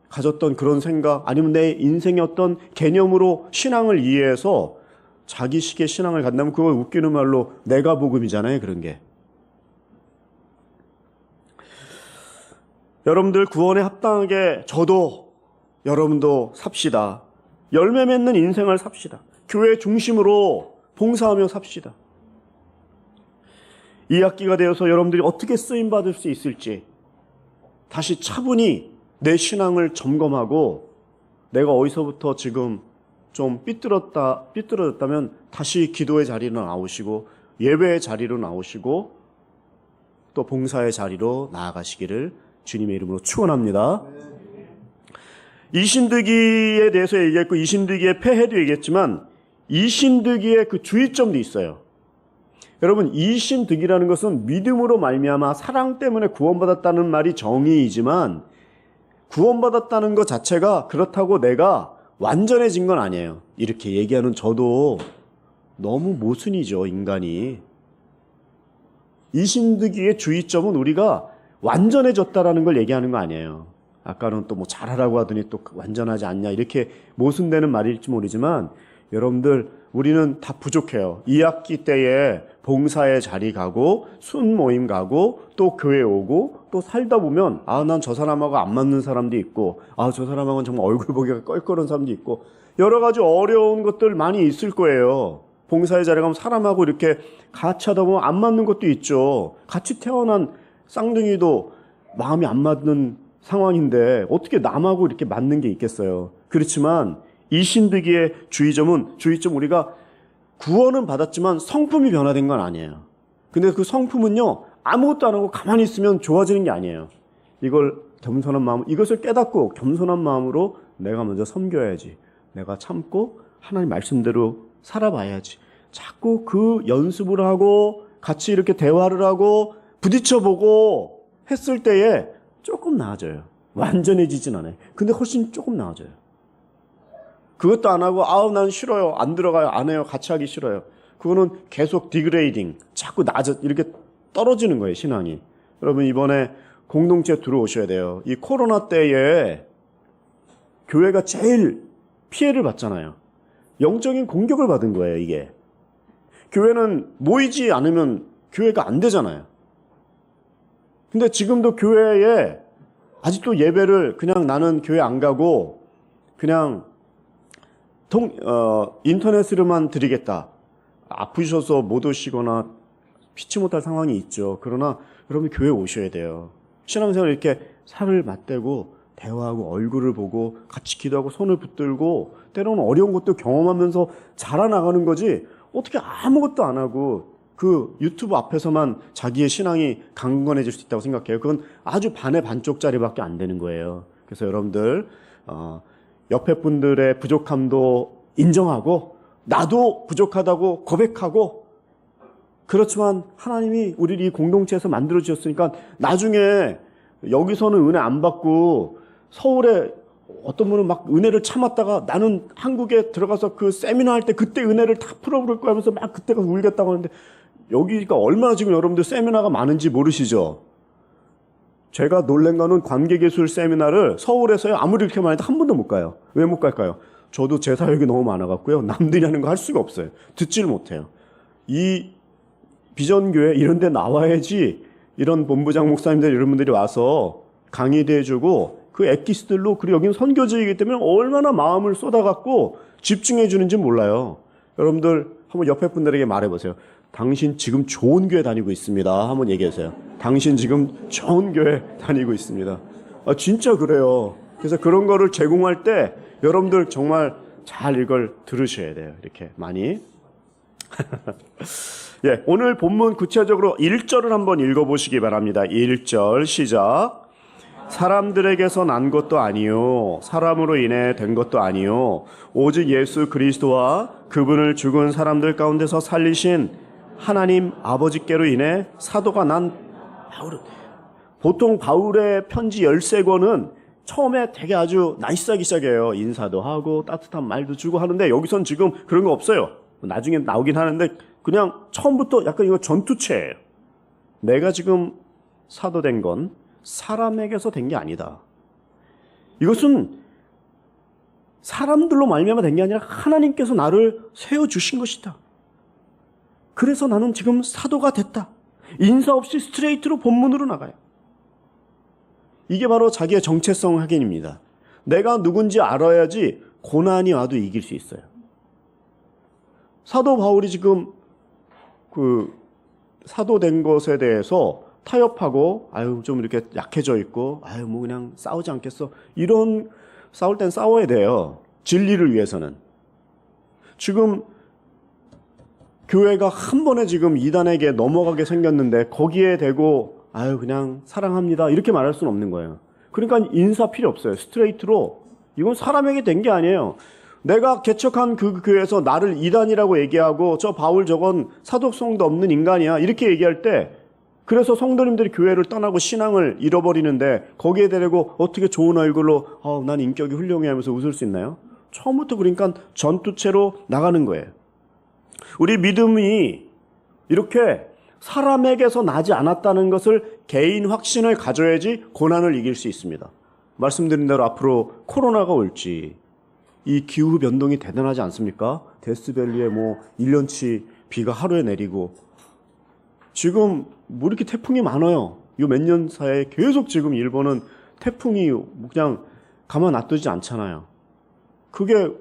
가졌던 그런 생각, 아니면 내 인생의 어떤 개념으로 신앙을 이해해서 자기식의 신앙을 갖다면 그걸 웃기는 말로 내가 복음이잖아요. 그런 게. 여러분들 구원에 합당하게 저도 여러분도 삽시다. 열매 맺는 인생을 삽시다. 교회 중심으로 봉사하며 삽시다. 이 학기가 되어서 여러분들이 어떻게 쓰임받을 수 있을지 다시 차분히 내 신앙을 점검하고, 내가 어디서부터 지금 좀 삐뚤어졌다면 다시 기도의 자리로 나오시고 예배의 자리로 나오시고 또 봉사의 자리로 나아가시기를 주님의 이름으로 축원합니다. 이신득이에 대해서 얘기했고 이신득이의 폐해도 얘기했지만 이신득이의 그 주의점도 있어요. 여러분, 이신득이라는 것은 믿음으로 말미암아 사랑 때문에 구원받았다는 말이 정의이지만 구원받았다는 것 자체가 그렇다고 내가 완전해진 건 아니에요. 이렇게 얘기하는 저도 너무 모순이죠, 인간이. 이신득이의 주의점은 우리가 완전해졌다라는 걸 얘기하는 거 아니에요. 아까는 또 뭐 잘하라고 하더니 또 완전하지 않냐 이렇게 모순되는 말일지 모르지만 여러분들 우리는 다 부족해요. 2학기 때에 봉사의 자리 가고 순 모임 가고 또 교회 오고 또 살다 보면 아, 난 저 사람하고 안 맞는 사람도 있고 아, 저 사람하고는 정말 얼굴 보기가 껄끄러운 사람도 있고 여러 가지 어려운 것들 많이 있을 거예요. 봉사의 자리 가면 사람하고 이렇게 같이 하다 보면 안 맞는 것도 있죠. 같이 태어난 쌍둥이도 마음이 안 맞는 상황인데 어떻게 남하고 이렇게 맞는 게 있겠어요. 그렇지만 이신득이의 주의점 우리가 구원은 받았지만 성품이 변화된 건 아니에요. 근데 그 성품은요 아무것도 안 하고 가만히 있으면 좋아지는 게 아니에요. 이걸 겸손한 마음, 이것을 깨닫고 겸손한 마음으로 내가 먼저 섬겨야지. 내가 참고 하나님 말씀대로 살아봐야지. 자꾸 그 연습을 하고 같이 이렇게 대화를 하고 부딪혀보고 했을 때에 조금 나아져요. 완전해지진 않아요. 근데 훨씬 조금 나아져요. 그것도 안 하고 아우 난 싫어요. 안 들어가요. 안 해요. 같이 하기 싫어요. 그거는 계속 디그레이딩. 자꾸 이렇게 떨어지는 거예요. 신앙이. 여러분 이번에 공동체 들어오셔야 돼요. 이 코로나 때에 교회가 제일 피해를 받잖아요. 영적인 공격을 받은 거예요. 이게. 교회는 모이지 않으면 교회가 안 되잖아요. 근데 지금도 교회에 아직도 예배를 그냥 나는 교회 안 가고 그냥 인터넷으로만 드리겠다. 아프셔서 못 오시거나 피치 못할 상황이 있죠. 그러나 여러분 교회 오셔야 돼요. 신앙생활 이렇게 살을 맞대고 대화하고 얼굴을 보고 같이 기도하고 손을 붙들고 때로는 어려운 것도 경험하면서 자라나가는 거지 어떻게 아무것도 안 하고 그 유튜브 앞에서만 자기의 신앙이 강건해질 수 있다고 생각해요. 그건 아주 반의 반쪽짜리밖에 안 되는 거예요. 그래서 여러분들 옆에 분들의 부족함도 인정하고 나도 부족하다고 고백하고 그렇지만 하나님이 우리를 이 공동체에서 만들어 주셨으니까 나중에 여기서는 은혜 안 받고 서울에 어떤 분은 막 은혜를 참았다가 나는 한국에 들어가서 그 세미나 할 때 그때 은혜를 다 풀어버릴 거야 하면서 막 그때가 울겠다고 하는데 여기가 얼마나 지금 여러분들 세미나가 많은지 모르시죠? 제가 놀란 거는 관계기술 세미나를 서울에서요 아무리 이렇게 많이 해도 한 번도 못 가요. 왜 못 갈까요? 저도 제 사역이 너무 많아갖고요 남들이 하는 거 할 수가 없어요. 듣지를 못해요. 이 비전교회 이런 데 나와야지 이런 본부장 목사님들 이런 분들이 와서 강의도 해주고 그 엑기스들로 그리고 여기는 선교지이기 때문에 얼마나 마음을 쏟아갖고 집중해 주는지 몰라요. 여러분들 한번 옆에 분들에게 말해보세요. 당신 지금 좋은 교회 다니고 있습니다. 한번 얘기해주세요. 당신 지금 좋은 교회 다니고 있습니다. 아, 진짜 그래요. 그래서 그런 거를 제공할 때 여러분들 정말 잘 이걸 들으셔야 돼요. 이렇게 많이. 예, 오늘 본문 구체적으로 1절을 한번 읽어보시기 바랍니다. 1절 시작. 사람들에게서 난 것도 아니요 사람으로 인해 된 것도 아니요 오직 예수 그리스도와 그분을 죽은 사람들 가운데서 살리신 하나님 아버지께로 인해 사도가 난 바울은 보통 바울의 편지 13권은 처음에 되게 아주 나이스하게 시작해요. 인사도 하고 따뜻한 말도 주고 하는데 여기선 지금 그런 거 없어요. 나중에 나오긴 하는데 그냥 처음부터 약간 이거 전투체예요. 내가 지금 사도된 건 사람에게서 된 게 아니다. 이것은 사람들로 말미암아 된 게 아니라 하나님께서 나를 세워주신 것이다. 그래서 나는 지금 사도가 됐다. 인사 없이 스트레이트로 본문으로 나가요. 이게 바로 자기의 정체성 확인입니다. 내가 누군지 알아야지 고난이 와도 이길 수 있어요. 사도 바울이 지금 그 사도된 것에 대해서 타협하고 아유 좀 이렇게 약해져 있고 아유 뭐 그냥 싸우지 않겠어. 이런 싸울 땐 싸워야 돼요. 진리를 위해서는. 지금 교회가 한 번에 지금 이단에게 넘어가게 생겼는데 거기에 대고 아유 그냥 사랑합니다 이렇게 말할 수는 없는 거예요. 그러니까 인사 필요 없어요. 스트레이트로 이건 사람에게 된 게 아니에요. 내가 개척한 그 교회에서 나를 이단이라고 얘기하고 저 바울 저건 사도성도 없는 인간이야 이렇게 얘기할 때 그래서 성도님들이 교회를 떠나고 신앙을 잃어버리는데 거기에 대고 어떻게 좋은 얼굴로 난 인격이 훌륭해 하면서 웃을 수 있나요? 처음부터 그러니까 전투체로 나가는 거예요. 우리 믿음이 이렇게 사람에게서 나지 않았다는 것을 개인 확신을 가져야지 고난을 이길 수 있습니다. 말씀드린 대로 앞으로 코로나가 올지 이 기후 변동이 대단하지 않습니까? 데스밸리에 1년치 비가 하루에 내리고 지금 이렇게 태풍이 많아요. 이 몇 년 사이에 계속 지금 일본은 태풍이 그냥 가만 놔두지 않잖아요. 그게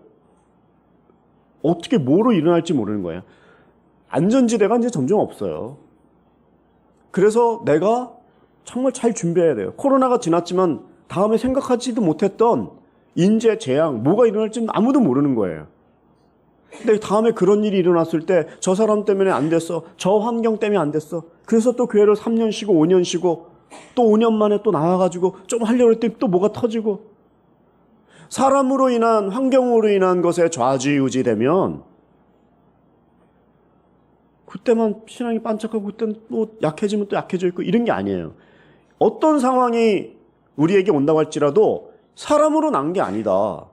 어떻게 뭐로 일어날지 모르는 거예요. 안전지대가 이제 점점 없어요. 그래서 내가 정말 잘 준비해야 돼요. 코로나가 지났지만 다음에 생각하지도 못했던 인재, 재앙, 뭐가 일어날지는 아무도 모르는 거예요. 근데 다음에 그런 일이 일어났을 때 저 사람 때문에 안 됐어. 저 환경 때문에 안 됐어. 그래서 또 교회를 3년 쉬고 5년 쉬고 또 5년 만에 또 나와가지고 좀 하려고 했더니 또 뭐가 터지고 사람으로 인한 환경으로 인한 것에 좌지우지 되면 그때만 신앙이 반짝하고 그때는 또 약해지면 또 약해져 있고 이런 게 아니에요. 어떤 상황이 우리에게 온다고 할지라도 사람으로 난 게 아니다.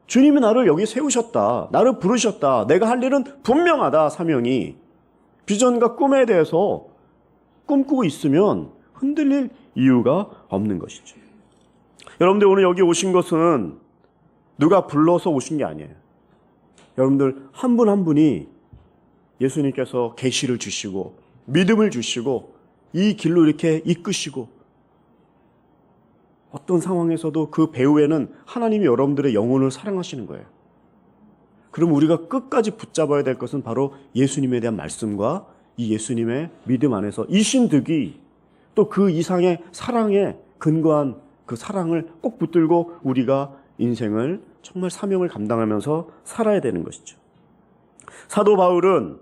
주님이 나를 여기 세우셨다. 나를 부르셨다. 내가 할 일은 분명하다. 사명이. 비전과 꿈에 대해서 꿈꾸고 있으면 흔들릴 이유가 없는 것이죠. 여러분들 오늘 여기 오신 것은 누가 불러서 오신 게 아니에요. 여러분들 한 분 한 분이 예수님께서 계시를 주시고 믿음을 주시고 이 길로 이렇게 이끄시고 어떤 상황에서도 그 배후에는 하나님이 여러분들의 영혼을 사랑하시는 거예요. 그럼 우리가 끝까지 붙잡아야 될 것은 바로 예수님에 대한 말씀과 이 예수님의 믿음 안에서 이 신득이 또 그 이상의 사랑에 근거한 그 사랑을 꼭 붙들고 우리가 인생을 정말 사명을 감당하면서 살아야 되는 것이죠. 사도 바울은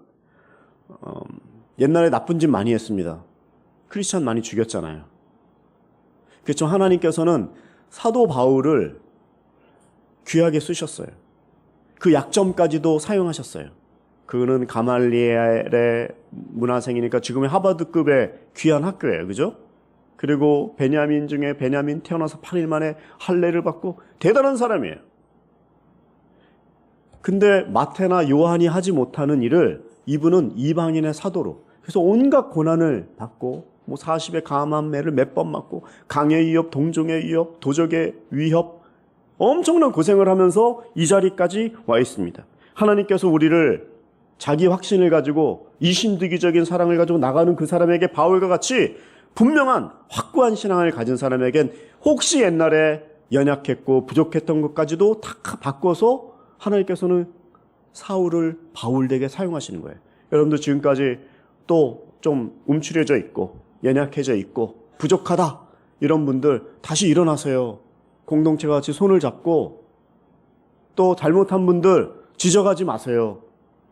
옛날에 나쁜 짓 많이 했습니다. 크리스찬 많이 죽였잖아요. 그렇죠. 하나님께서는 사도 바울을 귀하게 쓰셨어요. 그 약점까지도 사용하셨어요. 그는 가말리엘의 문화생이니까 지금의 하버드급의 귀한 학교예요. 그죠? 그리고 베냐민 중에 베냐민 태어나서 8일 만에 할례를 받고 대단한 사람이에요. 근데 마태나 요한이 하지 못하는 일을 이분은 이방인의 사도로 그래서 온갖 고난을 받고 40의 감한 매를 몇 번 맞고 강의 위협, 동종의 위협, 도적의 위협 엄청난 고생을 하면서 이 자리까지 와 있습니다. 하나님께서 우리를 자기 확신을 가지고 이신득이적인 사랑을 가지고 나가는 그 사람에게 바울과 같이 분명한 확고한 신앙을 가진 사람에겐 혹시 옛날에 연약했고 부족했던 것까지도 다 바꿔서 하나님께서는 사울을 바울에게 사용하시는 거예요. 여러분들 지금까지 또 좀 움츠려져 있고 연약해져 있고 부족하다 이런 분들 다시 일어나세요. 공동체가 같이 손을 잡고 또 잘못한 분들 지적하지 마세요.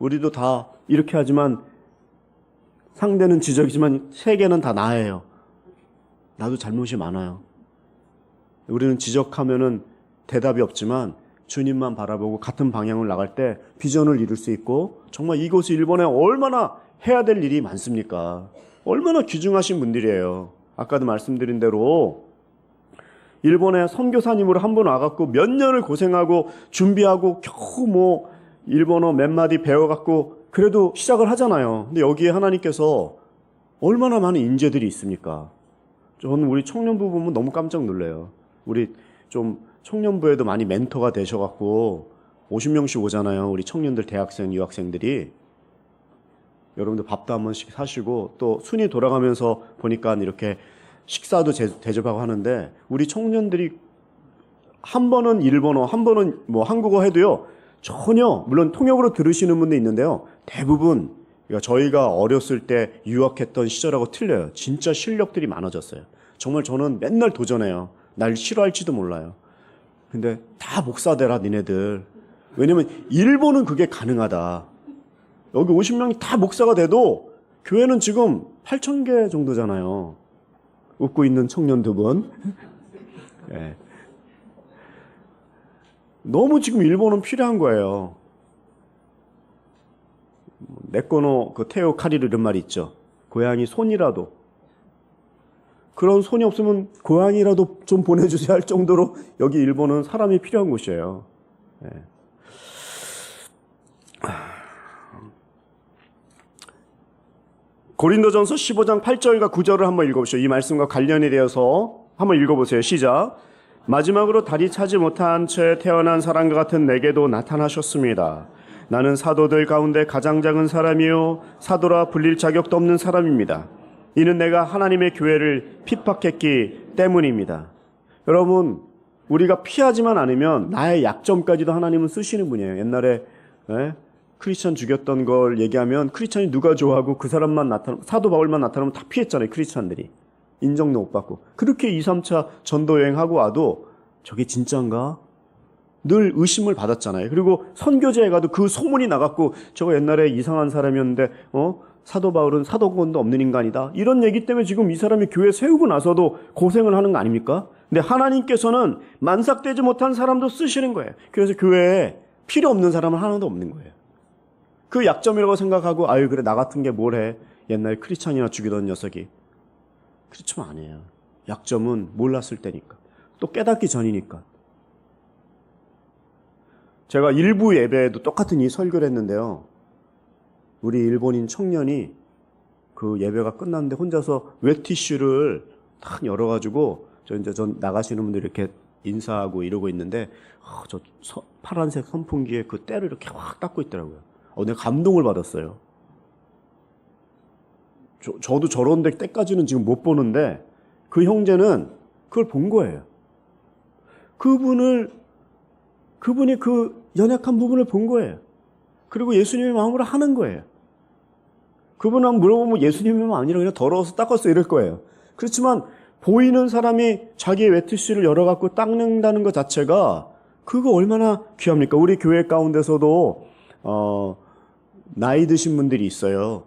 우리도 다 이렇게 하지만 상대는 지적이지만 세계는 다 나예요. 나도 잘못이 많아요. 우리는 지적하면은 대답이 없지만 주님만 바라보고 같은 방향을 나갈 때 비전을 이룰 수 있고 정말 이곳이 일본에 얼마나 해야 될 일이 많습니까? 얼마나 귀중하신 분들이에요. 아까도 말씀드린 대로 일본에 선교사님으로 한 번 와갖고 몇 년을 고생하고 준비하고 겨우 일본어 몇 마디 배워갖고 그래도 시작을 하잖아요. 근데 여기에 하나님께서 얼마나 많은 인재들이 있습니까? 저는 우리 청년부 보면 너무 깜짝 놀라요. 우리 좀 청년부에도 많이 멘토가 되셔갖고 50명씩 오잖아요. 우리 청년들, 대학생, 유학생들이. 여러분들 밥도 한 번씩 사시고 또 순위 돌아가면서 보니까 이렇게 식사도 대접하고 하는데 우리 청년들이 한 번은 일본어, 한 번은 한국어 해도요. 전혀 물론 통역으로 들으시는 분도 있는데요. 대부분 저희가 어렸을 때 유학했던 시절하고 틀려요. 진짜 실력들이 많아졌어요. 정말 저는 맨날 도전해요. 날 싫어할지도 몰라요. 근데 다 목사 되라 니네들. 왜냐면 일본은 그게 가능하다. 여기 50명이 다 목사가 돼도 교회는 지금 8,000개 정도잖아요. 웃고 있는 청년 두 분. 네. 너무 지금 일본은 필요한 거예요. 네코노 그 테오 카리르 이런 말이 있죠. 고양이 손이라도, 그런 손이 없으면 고양이라도 좀 보내주세요 할 정도로 여기 일본은 사람이 필요한 곳이에요. 네. 고린도전서 15장 8절과 9절을 한번 읽어보시죠. 이 말씀과 관련이 되어서 한번 읽어보세요. 시작. 마지막으로 다리 차지 못한 채 태어난 사람과 같은 내게도 나타나셨습니다. 나는 사도들 가운데 가장 작은 사람이요 사도라 불릴 자격도 없는 사람입니다. 이는 내가 하나님의 교회를 핍박했기 때문입니다. 여러분, 우리가 피하지만 않으면 나의 약점까지도 하나님은 쓰시는 분이에요. 옛날에 크리스찬 죽였던 걸 얘기하면 크리스찬이 누가 좋아하고 그 사람만 사도 바울만 나타나면 다 피했잖아요. 크리스찬들이 인정도 못 받고. 그렇게 2, 3차 전도 여행하고 와도 저게 진짜인가? 늘 의심을 받았잖아요. 그리고 선교제에 가도 그 소문이 나갔고 저거 옛날에 이상한 사람이었는데 사도 바울은 사도권도 없는 인간이다. 이런 얘기 때문에 지금 이 사람이 교회 세우고 나서도 고생을 하는 거 아닙니까? 근데 하나님께서는 만삭되지 못한 사람도 쓰시는 거예요. 그래서 교회에 필요 없는 사람은 하나도 없는 거예요. 그 약점이라고 생각하고 아유 그래 나 같은 게 뭘 해. 옛날에 크리스찬이나 죽이던 녀석이. 그렇지만 아니에요. 약점은 몰랐을 때니까. 또 깨닫기 전이니까. 제가 일부 예배에도 똑같은 이 설교를 했는데요. 우리 일본인 청년이 그 예배가 끝났는데 혼자서 웹티슈를 탁 열어가지고 전 나가시는 분들 이렇게 인사하고 이러고 있는데 저 파란색 선풍기에 그 때를 이렇게 확 닦고 있더라고요. 내가 감동을 받았어요. 저도 저런데 때까지는 지금 못 보는데 그 형제는 그걸 본 거예요. 그분이 그 연약한 부분을 본 거예요. 그리고 예수님의 마음으로 하는 거예요. 그분한테 물어보면 예수님의 마음 아니라 그냥 더러워서 닦았어 이럴 거예요. 그렇지만 보이는 사람이 자기의 웨트슈를 열어갖고 닦는다는 것 자체가 그거 얼마나 귀합니까? 우리 교회 가운데서도 나이 드신 분들이 있어요.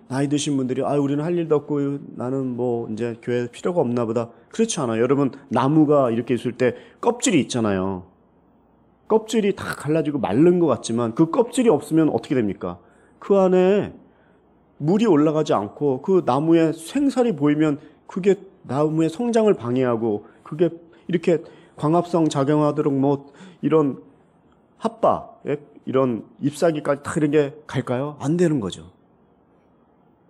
나이 드신 분들이 우리는 할 일도 없고 나는 뭐 이제 교회 필요가 없나 보다. 그렇지 않아요. 여러분 나무가 이렇게 있을 때 껍질이 있잖아요. 껍질이 다 갈라지고 마른 것 같지만 그 껍질이 없으면 어떻게 됩니까? 그 안에 물이 올라가지 않고 그 나무에 생살이 보이면 그게 나무의 성장을 방해하고 그게 이렇게 광합성 작용하도록 뭐 이런 핫바 이런 잎사귀까지 다 이런 게 갈까요? 안 되는 거죠.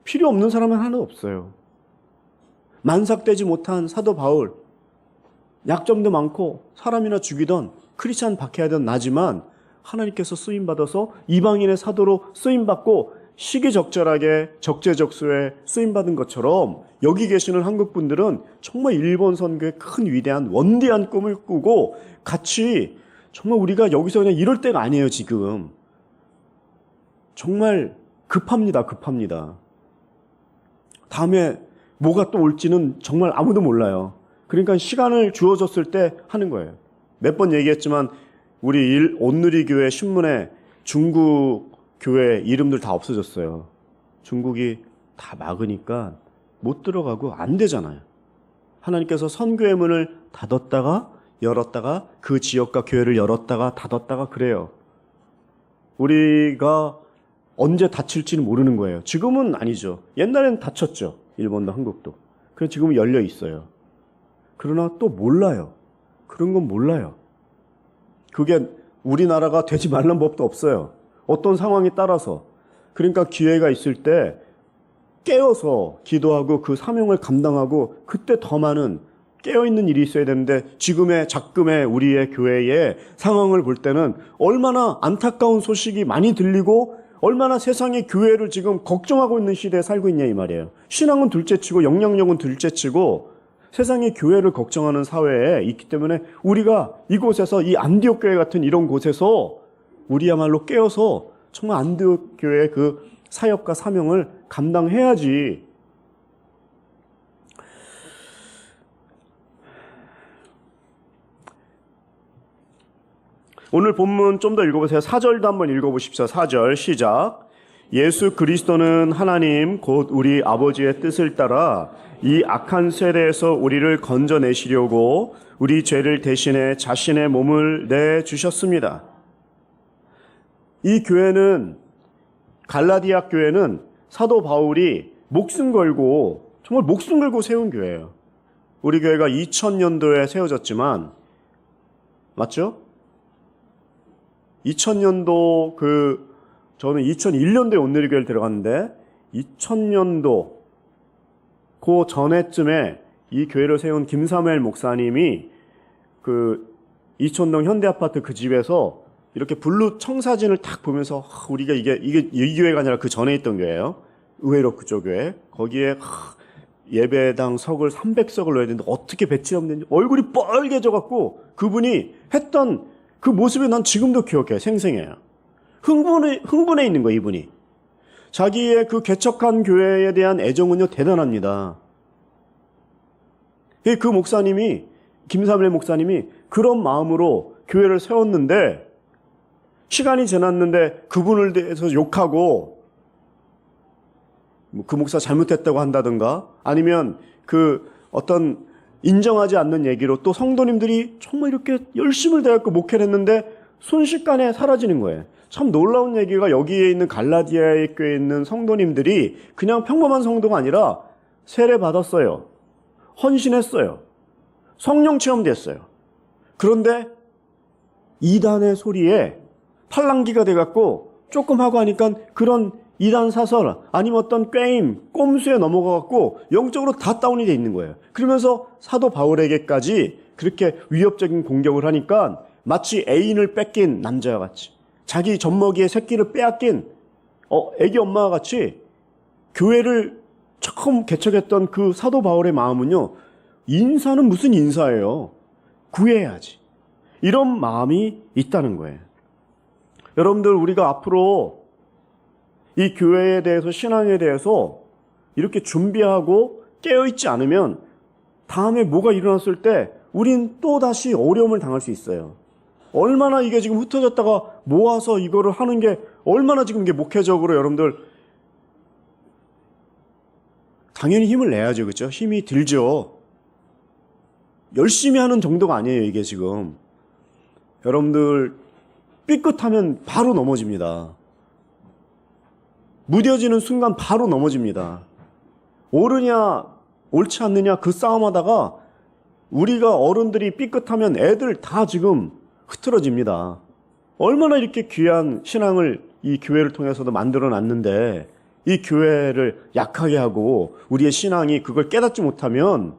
필요 없는 사람은 하나도 없어요. 만삭되지 못한 사도 바울, 약점도 많고 사람이나 죽이던 크리스찬 박해하던 나지만 하나님께서 쓰임받아서 이방인의 사도로 쓰임받고 시기적절하게 적재적소에 쓰임받은 것처럼 여기 계시는 한국 분들은 정말 일본 선교의 큰 위대한 원대한 꿈을 꾸고 같이 정말 우리가 여기서 그냥 이럴 때가 아니에요. 지금 정말 급합니다. 다음에 뭐가 또 올지는 정말 아무도 몰라요. 그러니까 시간을 주어졌을 때 하는 거예요. 몇 번 얘기했지만 우리 온누리교회 신문에 중국 교회 이름들 다 없어졌어요. 중국이 다 막으니까 못 들어가고 안 되잖아요. 하나님께서 선교의 문을 닫았다가 열었다가 그 지역과 교회를 열었다가 닫았다가 그래요. 우리가 언제 닫힐지는 모르는 거예요. 지금은 아니죠. 옛날에는 닫혔죠. 일본도 한국도. 그래서 지금은 열려 있어요. 그러나 또 몰라요. 그런 건 몰라요. 그게 우리나라가 되지 말란 법도 없어요. 어떤 상황에 따라서. 그러니까 기회가 있을 때 깨어서 기도하고 그 사명을 감당하고 그때 더 많은 깨어있는 일이 있어야 되는데 지금의 작금의 우리의 교회의 상황을 볼 때는 얼마나 안타까운 소식이 많이 들리고 얼마나 세상의 교회를 지금 걱정하고 있는 시대에 살고 있냐 이 말이에요. 신앙은 둘째치고 영향력은 둘째치고 세상의 교회를 걱정하는 사회에 있기 때문에 우리가 이곳에서 이 안디옥 교회 같은 이런 곳에서 우리야말로 깨어서 정말 안디옥 교회의 그 사역과 사명을 감당해야지. 오늘 본문 좀 더 읽어보세요. 4절도 한번 읽어보십시오. 4절 시작. 예수 그리스도는 하나님 곧 우리 아버지의 뜻을 따라 이 악한 세대에서 우리를 건져내시려고 우리 죄를 대신해 자신의 몸을 내주셨습니다. 이 교회는, 갈라디아 교회는 사도 바울이 목숨 걸고, 정말 목숨 걸고 세운 교회예요. 우리 교회가 2000년도에 세워졌지만, 맞죠? 2000년도 저는 2001년도에 온누리교회를 들어갔는데 2000년도 그 전에쯤에 이 교회를 세운 김사무엘 목사님이 이촌동 현대아파트 그 집에서 이렇게 블루 청사진을 딱 보면서 우리가 이게 이 교회가 아니라 그 전에 있던 교회예요. 의외로 그쪽 교회. 거기에 예배당 석을 300석을 넣어야 되는데 어떻게 배치하면 되는지 얼굴이 빨개져 갖고 그분이 했던 그 모습이 난 지금도 기억해요. 생생해요. 흥분해 있는 거예요, 이분이. 자기의 그 개척한 교회에 대한 애정은요, 대단합니다. 그 목사님이, 김사무엘 목사님이 그런 마음으로 교회를 세웠는데, 시간이 지났는데 그분을 대해서 욕하고, 그 목사 잘못했다고 한다든가, 아니면 어떤 인정하지 않는 얘기로 또 성도님들이 정말 이렇게 열심을 다해서 목회를 했는데 순식간에 사라지는 거예요. 참 놀라운 얘기가 여기에 있는 갈라디아의 교회에 있는 성도님들이 그냥 평범한 성도가 아니라 세례 받았어요. 헌신했어요. 성령 체험됐어요. 그런데 이단의 소리에 팔랑귀가 돼갖고 조금 하고 하니까 그런 이단 사설 아니면 어떤 게임, 꼼수에 넘어가갖고 영적으로 다 다운이 돼 있는 거예요. 그러면서 사도 바울에게까지 그렇게 위협적인 공격을 하니까 마치 애인을 뺏긴 남자와 같이, 자기 젖먹이의 새끼를 빼앗긴 애기 엄마와 같이 교회를 처음 개척했던 그 사도 바울의 마음은요, 인사는 무슨 인사예요? 구해야지. 이런 마음이 있다는 거예요. 여러분들, 우리가 앞으로 이 교회에 대해서, 신앙에 대해서 이렇게 준비하고 깨어있지 않으면 다음에 뭐가 일어났을 때 우린 또다시 어려움을 당할 수 있어요. 얼마나 이게 지금 흩어졌다가 모아서 이거를 하는 게 얼마나 지금 이게 목회적으로 여러분들 당연히 힘을 내야죠. 그렇죠? 힘이 들죠. 열심히 하는 정도가 아니에요, 이게 지금. 여러분들 삐끗하면 바로 넘어집니다. 무뎌지는 순간 바로 넘어집니다. 옳으냐 옳지 않느냐 그 싸움하다가 우리가 어른들이 삐끗하면 애들 다 지금 흐트러집니다. 얼마나 이렇게 귀한 신앙을 이 교회를 통해서도 만들어 놨는데 이 교회를 약하게 하고 우리의 신앙이 그걸 깨닫지 못하면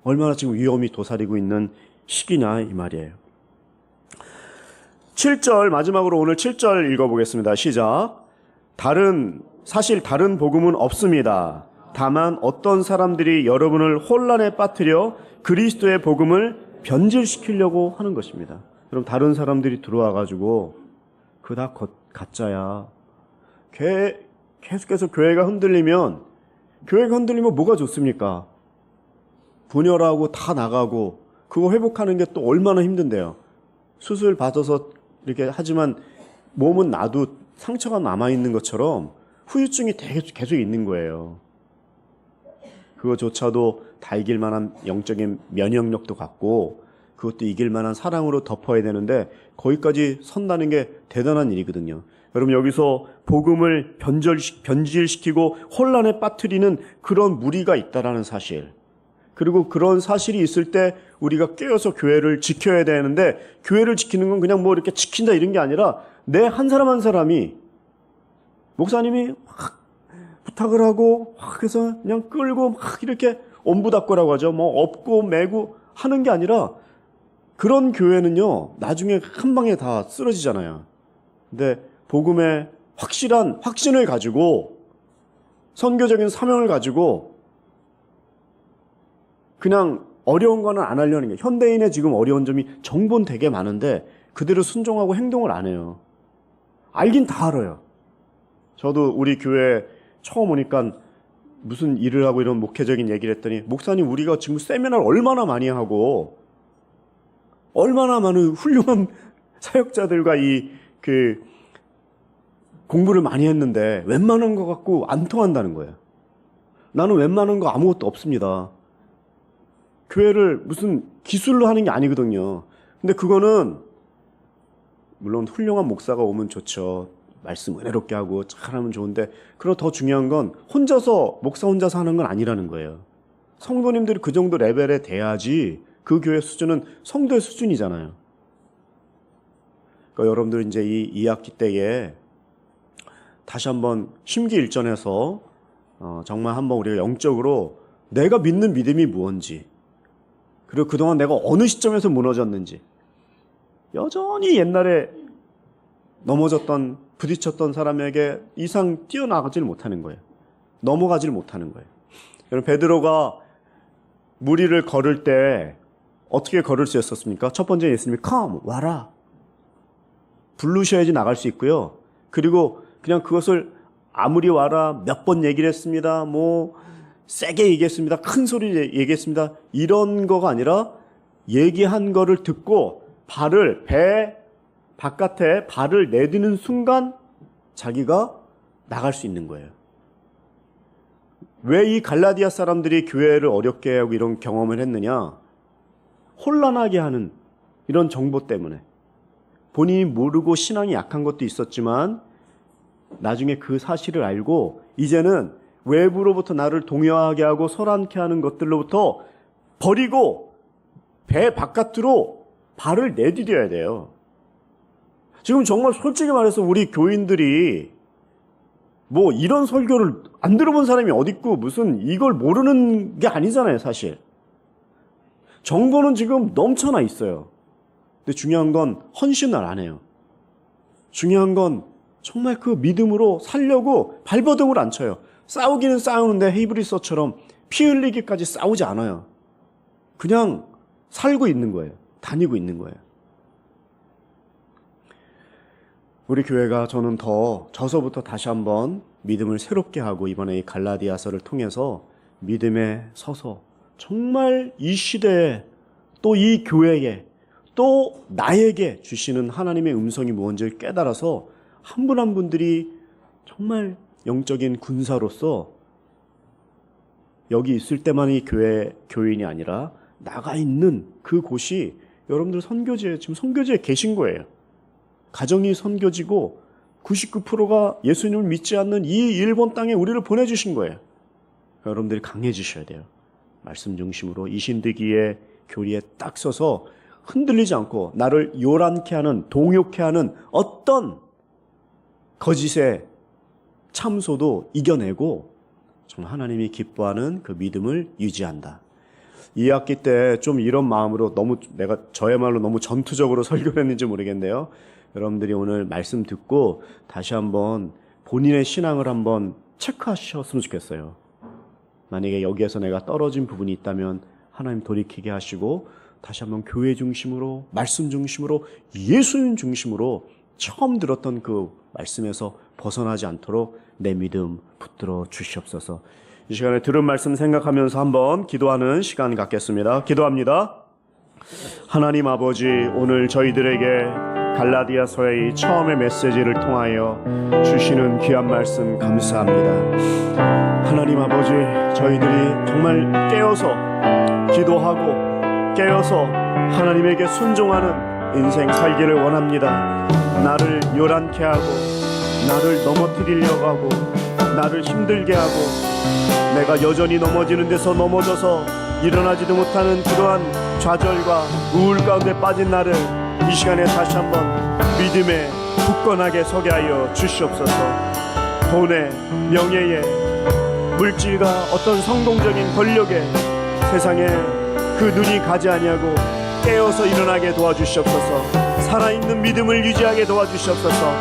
얼마나 지금 위험이 도사리고 있는 시기냐 이 말이에요. 7절, 마지막으로 오늘 7절 읽어보겠습니다. 시작. 사실 다른 복음은 없습니다. 다만 어떤 사람들이 여러분을 혼란에 빠뜨려 그리스도의 복음을 변질시키려고 하는 것입니다. 그럼 다른 사람들이 들어와가지고 그거 다 가짜야. 계속해서 교회가 흔들리면 뭐가 좋습니까? 분열하고 다 나가고 그거 회복하는 게 또 얼마나 힘든데요. 수술 받아서 이렇게 하지만 몸은 나도 상처가 남아있는 것처럼 후유증이 계속 있는 거예요. 그거조차도 다 이길 만한 영적인 면역력도 갖고 그것도 이길 만한 사랑으로 덮어야 되는데 거기까지 선다는 게 대단한 일이거든요. 여러분, 여기서 복음을 변질시키고 혼란에 빠뜨리는 그런 무리가 있다라는 사실, 그리고 그런 사실이 있을 때 우리가 깨어서 교회를 지켜야 되는데, 교회를 지키는 건 그냥 뭐 이렇게 지킨다 이런 게 아니라 내 한 사람 한 사람이, 목사님이 막 부탁을 하고 막 해서 그냥 끌고 막 이렇게 엄부닦고라고 하죠. 뭐 업고 매고 하는 게 아니라, 그런 교회는요 나중에 한 방에 다 쓰러지잖아요. 근데 복음의 확실한 확신을 가지고 선교적인 사명을 가지고 그냥 어려운 거는 안 하려는 게, 현대인의 지금 어려운 점이 정보는 되게 많은데 그대로 순종하고 행동을 안 해요. 알긴 다 알아요. 저도 우리 교회 처음 오니까 무슨 일을 하고 이런 목회적인 얘기를 했더니, 목사님 우리가 지금 세미나를 얼마나 많이 하고 얼마나 많은 훌륭한 사역자들과 이 공부를 많이 했는데 웬만한 거 갖고 안 통한다는 거예요. 나는 웬만한 거 아무것도 없습니다. 교회를 무슨 기술로 하는 게 아니거든요. 근데 그거는 물론 훌륭한 목사가 오면 좋죠. 말씀 은혜롭게 하고 잘하면 좋은데, 그럼 더 중요한 건 목사 혼자서 하는 건 아니라는 거예요. 성도님들이 그 정도 레벨에 돼야지 그 교회 수준은 성도의 수준이잖아요. 그러니까 여러분들 이제 이 2학기 때에 다시 한번 심기일전해서 정말 한번 우리가 영적으로 내가 믿는 믿음이 무엇인지, 그리고 그동안 내가 어느 시점에서 무너졌는지, 여전히 옛날에 부딪혔던 사람에게 이상 뛰어나가질 못하는 거예요. 넘어가질 못하는 거예요. 여러분, 베드로가 무리를 걸을 때 어떻게 걸을 수 있었습니까? 첫 번째 예수님이 come, 와라. 부르셔야지 나갈 수 있고요. 그리고 그냥 그것을 아무리 와라, 몇 번 얘기를 했습니다. 세게 얘기했습니다. 큰 소리로 얘기했습니다. 이런 거가 아니라 얘기한 거를 듣고 배 바깥에 발을 내디는 순간 자기가 나갈 수 있는 거예요. 왜 이 갈라디아 사람들이 교회를 어렵게 하고 이런 경험을 했느냐? 혼란하게 하는 이런 정보 때문에. 본인이 모르고 신앙이 약한 것도 있었지만 나중에 그 사실을 알고 이제는 외부로부터 나를 동요하게 하고 소란케 하는 것들로부터 버리고 배 바깥으로 발을 내디뎌야 돼요. 지금 정말 솔직히 말해서 우리 교인들이 이런 설교를 안 들어본 사람이 어딨고 무슨 이걸 모르는 게 아니잖아요, 사실. 정보는 지금 넘쳐나 있어요. 근데 중요한 건 헌신을 안 해요. 중요한 건 정말 그 믿음으로 살려고 발버둥을 안 쳐요. 싸우기는 싸우는데 히브리서처럼 피 흘리기까지 싸우지 않아요. 그냥 살고 있는 거예요. 다니고 있는 거예요. 우리 교회가 저는 더 저서부터 다시 한번 믿음을 새롭게 하고 이번에 이 갈라디아서를 통해서 믿음에 서서 정말 이 시대에 또 이 교회에 또 나에게 주시는 하나님의 음성이 무엇인지를 깨달아서 한 분 한 분들이 정말 영적인 군사로서 여기 있을 때만이 교인이 아니라 나가 있는 그곳이 여러분들 지금 선교지에 계신 거예요. 가정이 선교지고 99%가 예수님을 믿지 않는 이 일본 땅에 우리를 보내주신 거예요. 여러분들이 강해지셔야 돼요. 말씀 중심으로 이신득이의 교리에 딱 서서 흔들리지 않고 나를 요란케 하는, 동요케 하는 어떤 거짓의 참소도 이겨내고 정말 하나님이 기뻐하는 그 믿음을 유지한다. 2학기 때 좀 이런 마음으로 내가 저야말로 너무 전투적으로 설교를 했는지 모르겠네요. 여러분들이 오늘 말씀 듣고 다시 한번 본인의 신앙을 한번 체크하셨으면 좋겠어요. 만약에 여기에서 내가 떨어진 부분이 있다면 하나님 돌이키게 하시고 다시 한번 교회 중심으로, 말씀 중심으로, 예수님 중심으로 처음 들었던 그 말씀에서 벗어나지 않도록 내 믿음 붙들어 주시옵소서. 이 시간에 들은 말씀 생각하면서 한번 기도하는 시간 갖겠습니다. 기도합니다. 하나님 아버지, 오늘 저희들에게 갈라디아서의 처음의 메시지를 통하여 주시는 귀한 말씀 감사합니다. 하나님 아버지, 저희들이 정말 깨어서 기도하고 깨어서 하나님에게 순종하는 인생 살기를 원합니다. 나를 요란케 하고 나를 넘어뜨리려고 하고 나를 힘들게 하고 내가 여전히 넘어지는 데서 넘어져서 일어나지도 못하는 그러한 좌절과 우울 가운데 빠진 나를 이 시간에 다시 한번 믿음에 굳건하게 서게 하여 주시옵소서. 돈에, 명예에, 물질과 어떤 성공적인 권력에 세상에 그 눈이 가지 아니하고 깨어서 일어나게 도와주시옵소서. 살아있는 믿음을 유지하게 도와주시옵소서.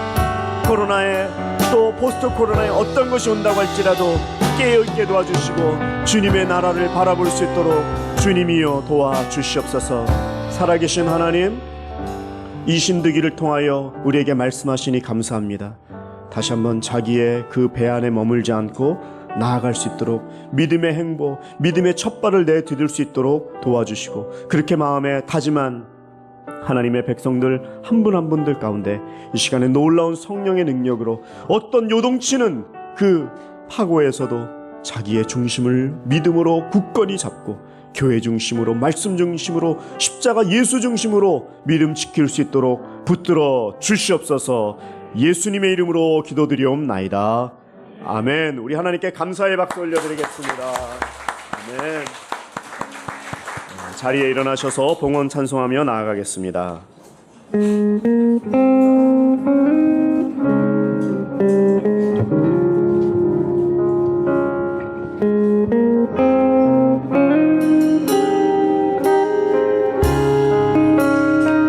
코로나에 또 포스트 코로나에 어떤 것이 온다고 할지라도 깨어있게 도와주시고 주님의 나라를 바라볼 수 있도록 주님이여 도와주시옵소서. 살아계신 하나님, 이신득이를 통하여 우리에게 말씀하시니 감사합니다. 다시 한번 자기의 그 배 안에 머물지 않고 나아갈 수 있도록 믿음의 행보, 믿음의 첫발을 내디딜 수 있도록 도와주시고 그렇게 마음에 다짐한 하나님의 백성들 한 분 한 분들 가운데 이 시간에 놀라운 성령의 능력으로 어떤 요동치는 그 파고에서도 자기의 중심을 믿음으로 굳건히 잡고 교회 중심으로, 말씀 중심으로, 십자가 예수 중심으로 믿음 지킬 수 있도록 붙들어 주시옵소서. 예수님의 이름으로 기도드리옵나이다. 아멘. 우리 하나님께 감사의 박수 올려드리겠습니다. 아멘. 자리에 일어나셔서 봉헌 찬송하며 나아가겠습니다.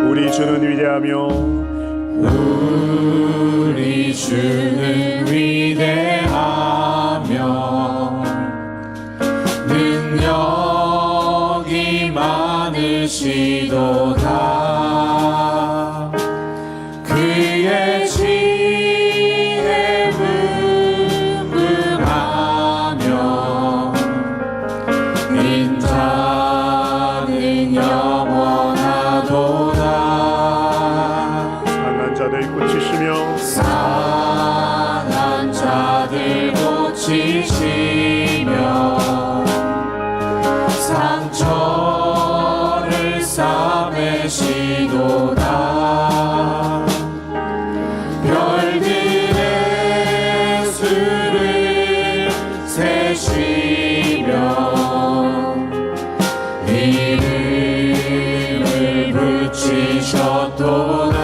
우리 주는 위대하며 우리 주는 위대하며 능력이 많으시도다. 그의 지혜 무궁하며 인자는 영원하도다. 상한 자들 고치시며 상한 자들 고치시며 상처를 싸매시도다. 별들의 수를 세시며 이름을 붙이셨도다.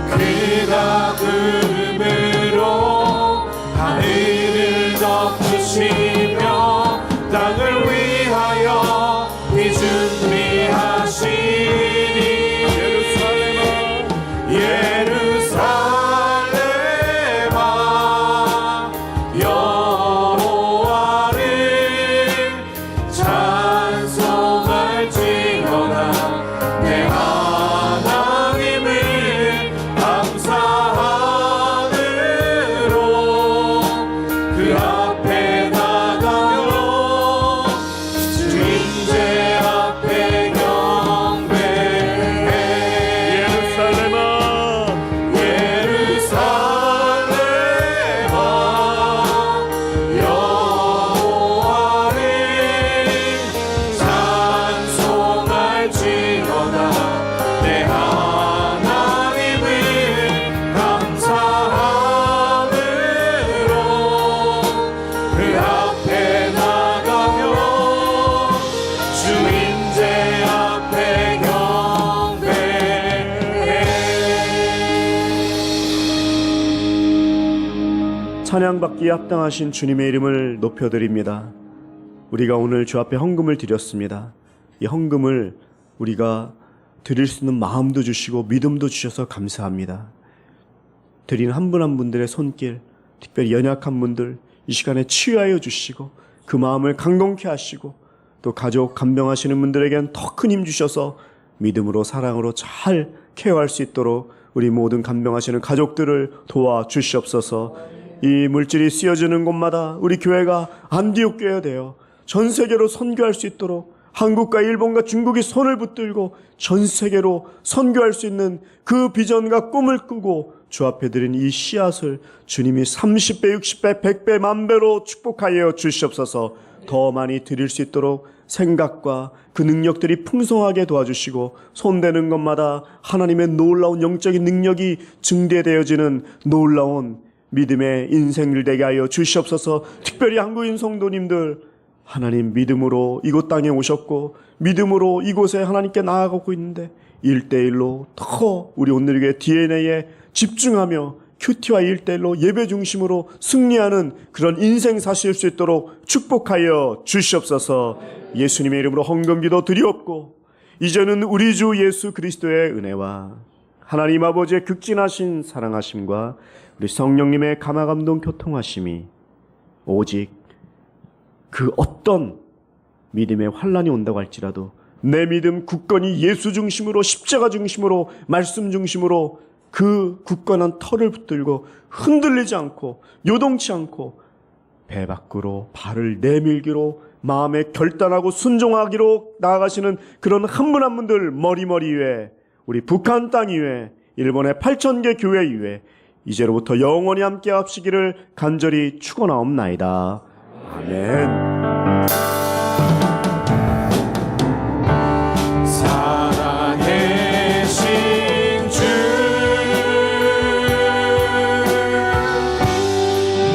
그가 구름으로 하늘을 덮으시며 땅을 위하여 비 준비하시니 예루살렘아 여호와를 찬송할지어다. 내 하나님을 감사하므로 그 앞에 나가며 주인제 앞에 경배해. 예루살렘아 여호와를 찬송할지어다. 내 하나님을 감사함으로 그 앞에 나가며 주인제 앞에 경배해. 찬양받기에 합당하신 주님의 이름을 높여드립니다. 우리가 오늘 주 앞에 헌금을 드렸습니다. 이 헌금을 우리가 드릴 수 있는 마음도 주시고 믿음도 주셔서 감사합니다. 드린 한 분 한 분들의 손길, 특별히 연약한 분들 이 시간에 치유하여 주시고 그 마음을 강동케 하시고 또 가족 간병하시는 분들에겐 더 큰 힘 주셔서 믿음으로 사랑으로 잘 케어할 수 있도록 우리 모든 간병하시는 가족들을 도와주시옵소서. 이 물질이 쓰여지는 곳마다 우리 교회가 안디옥 교회가 되어 전 세계로 선교할 수 있도록 한국과 일본과 중국이 손을 붙들고 전 세계로 선교할 수 있는 그 비전과 꿈을 꾸고 주 앞에 드린 이 씨앗을 주님이 30배, 60배, 100배, 만배로 축복하여 주시옵소서. 더 많이 드릴 수 있도록 생각과 그 능력들이 풍성하게 도와주시고 손대는 것마다 하나님의 놀라운 영적인 능력이 증대되어지는 놀라운 믿음의 인생을 되게 하여 주시옵소서. 특별히 한국인 성도님들 하나님 믿음으로 이곳 땅에 오셨고 믿음으로 이곳에 하나님께 나아가고 있는데 1대1로 더 우리 오늘의 DNA에 집중하며 큐티와 1대1로 예배 중심으로 승리하는 그런 인생 사실 수 있도록 축복하여 주시옵소서. 예수님의 이름으로 헌금기도 드리옵고 이제는 우리 주 예수 그리스도의 은혜와 하나님 아버지의 극진하신 사랑하심과 우리 성령님의 감화감동 교통하심이 오직 그 어떤 믿음의 환란이 온다고 할지라도 내 믿음 굳건히 예수 중심으로 십자가 중심으로 말씀 중심으로 그 굳건한 털을 붙들고 흔들리지 않고 요동치 않고 배 밖으로 발을 내밀기로 마음에 결단하고 순종하기로 나아가시는 그런 한 분 한 분들 머리머리 위에, 우리 북한 땅 위에, 일본의 8,000개 교회 위에 이제로부터 영원히 함께 합시기를 간절히 축원하옵나이다. 아멘. 살아계신 주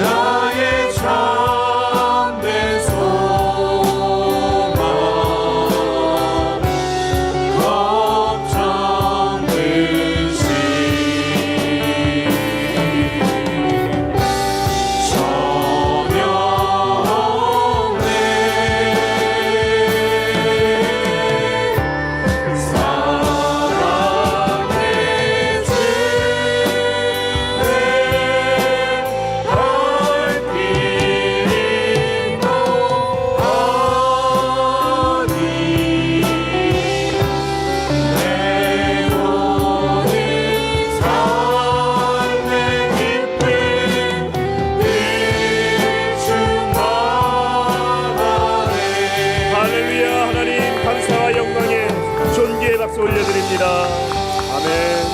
나의 참된 소망 걱정 근심 전혀 없네. 할렐루야. 하나님 감사와 영광에 존귀의 박수 올려드립니다. 아멘.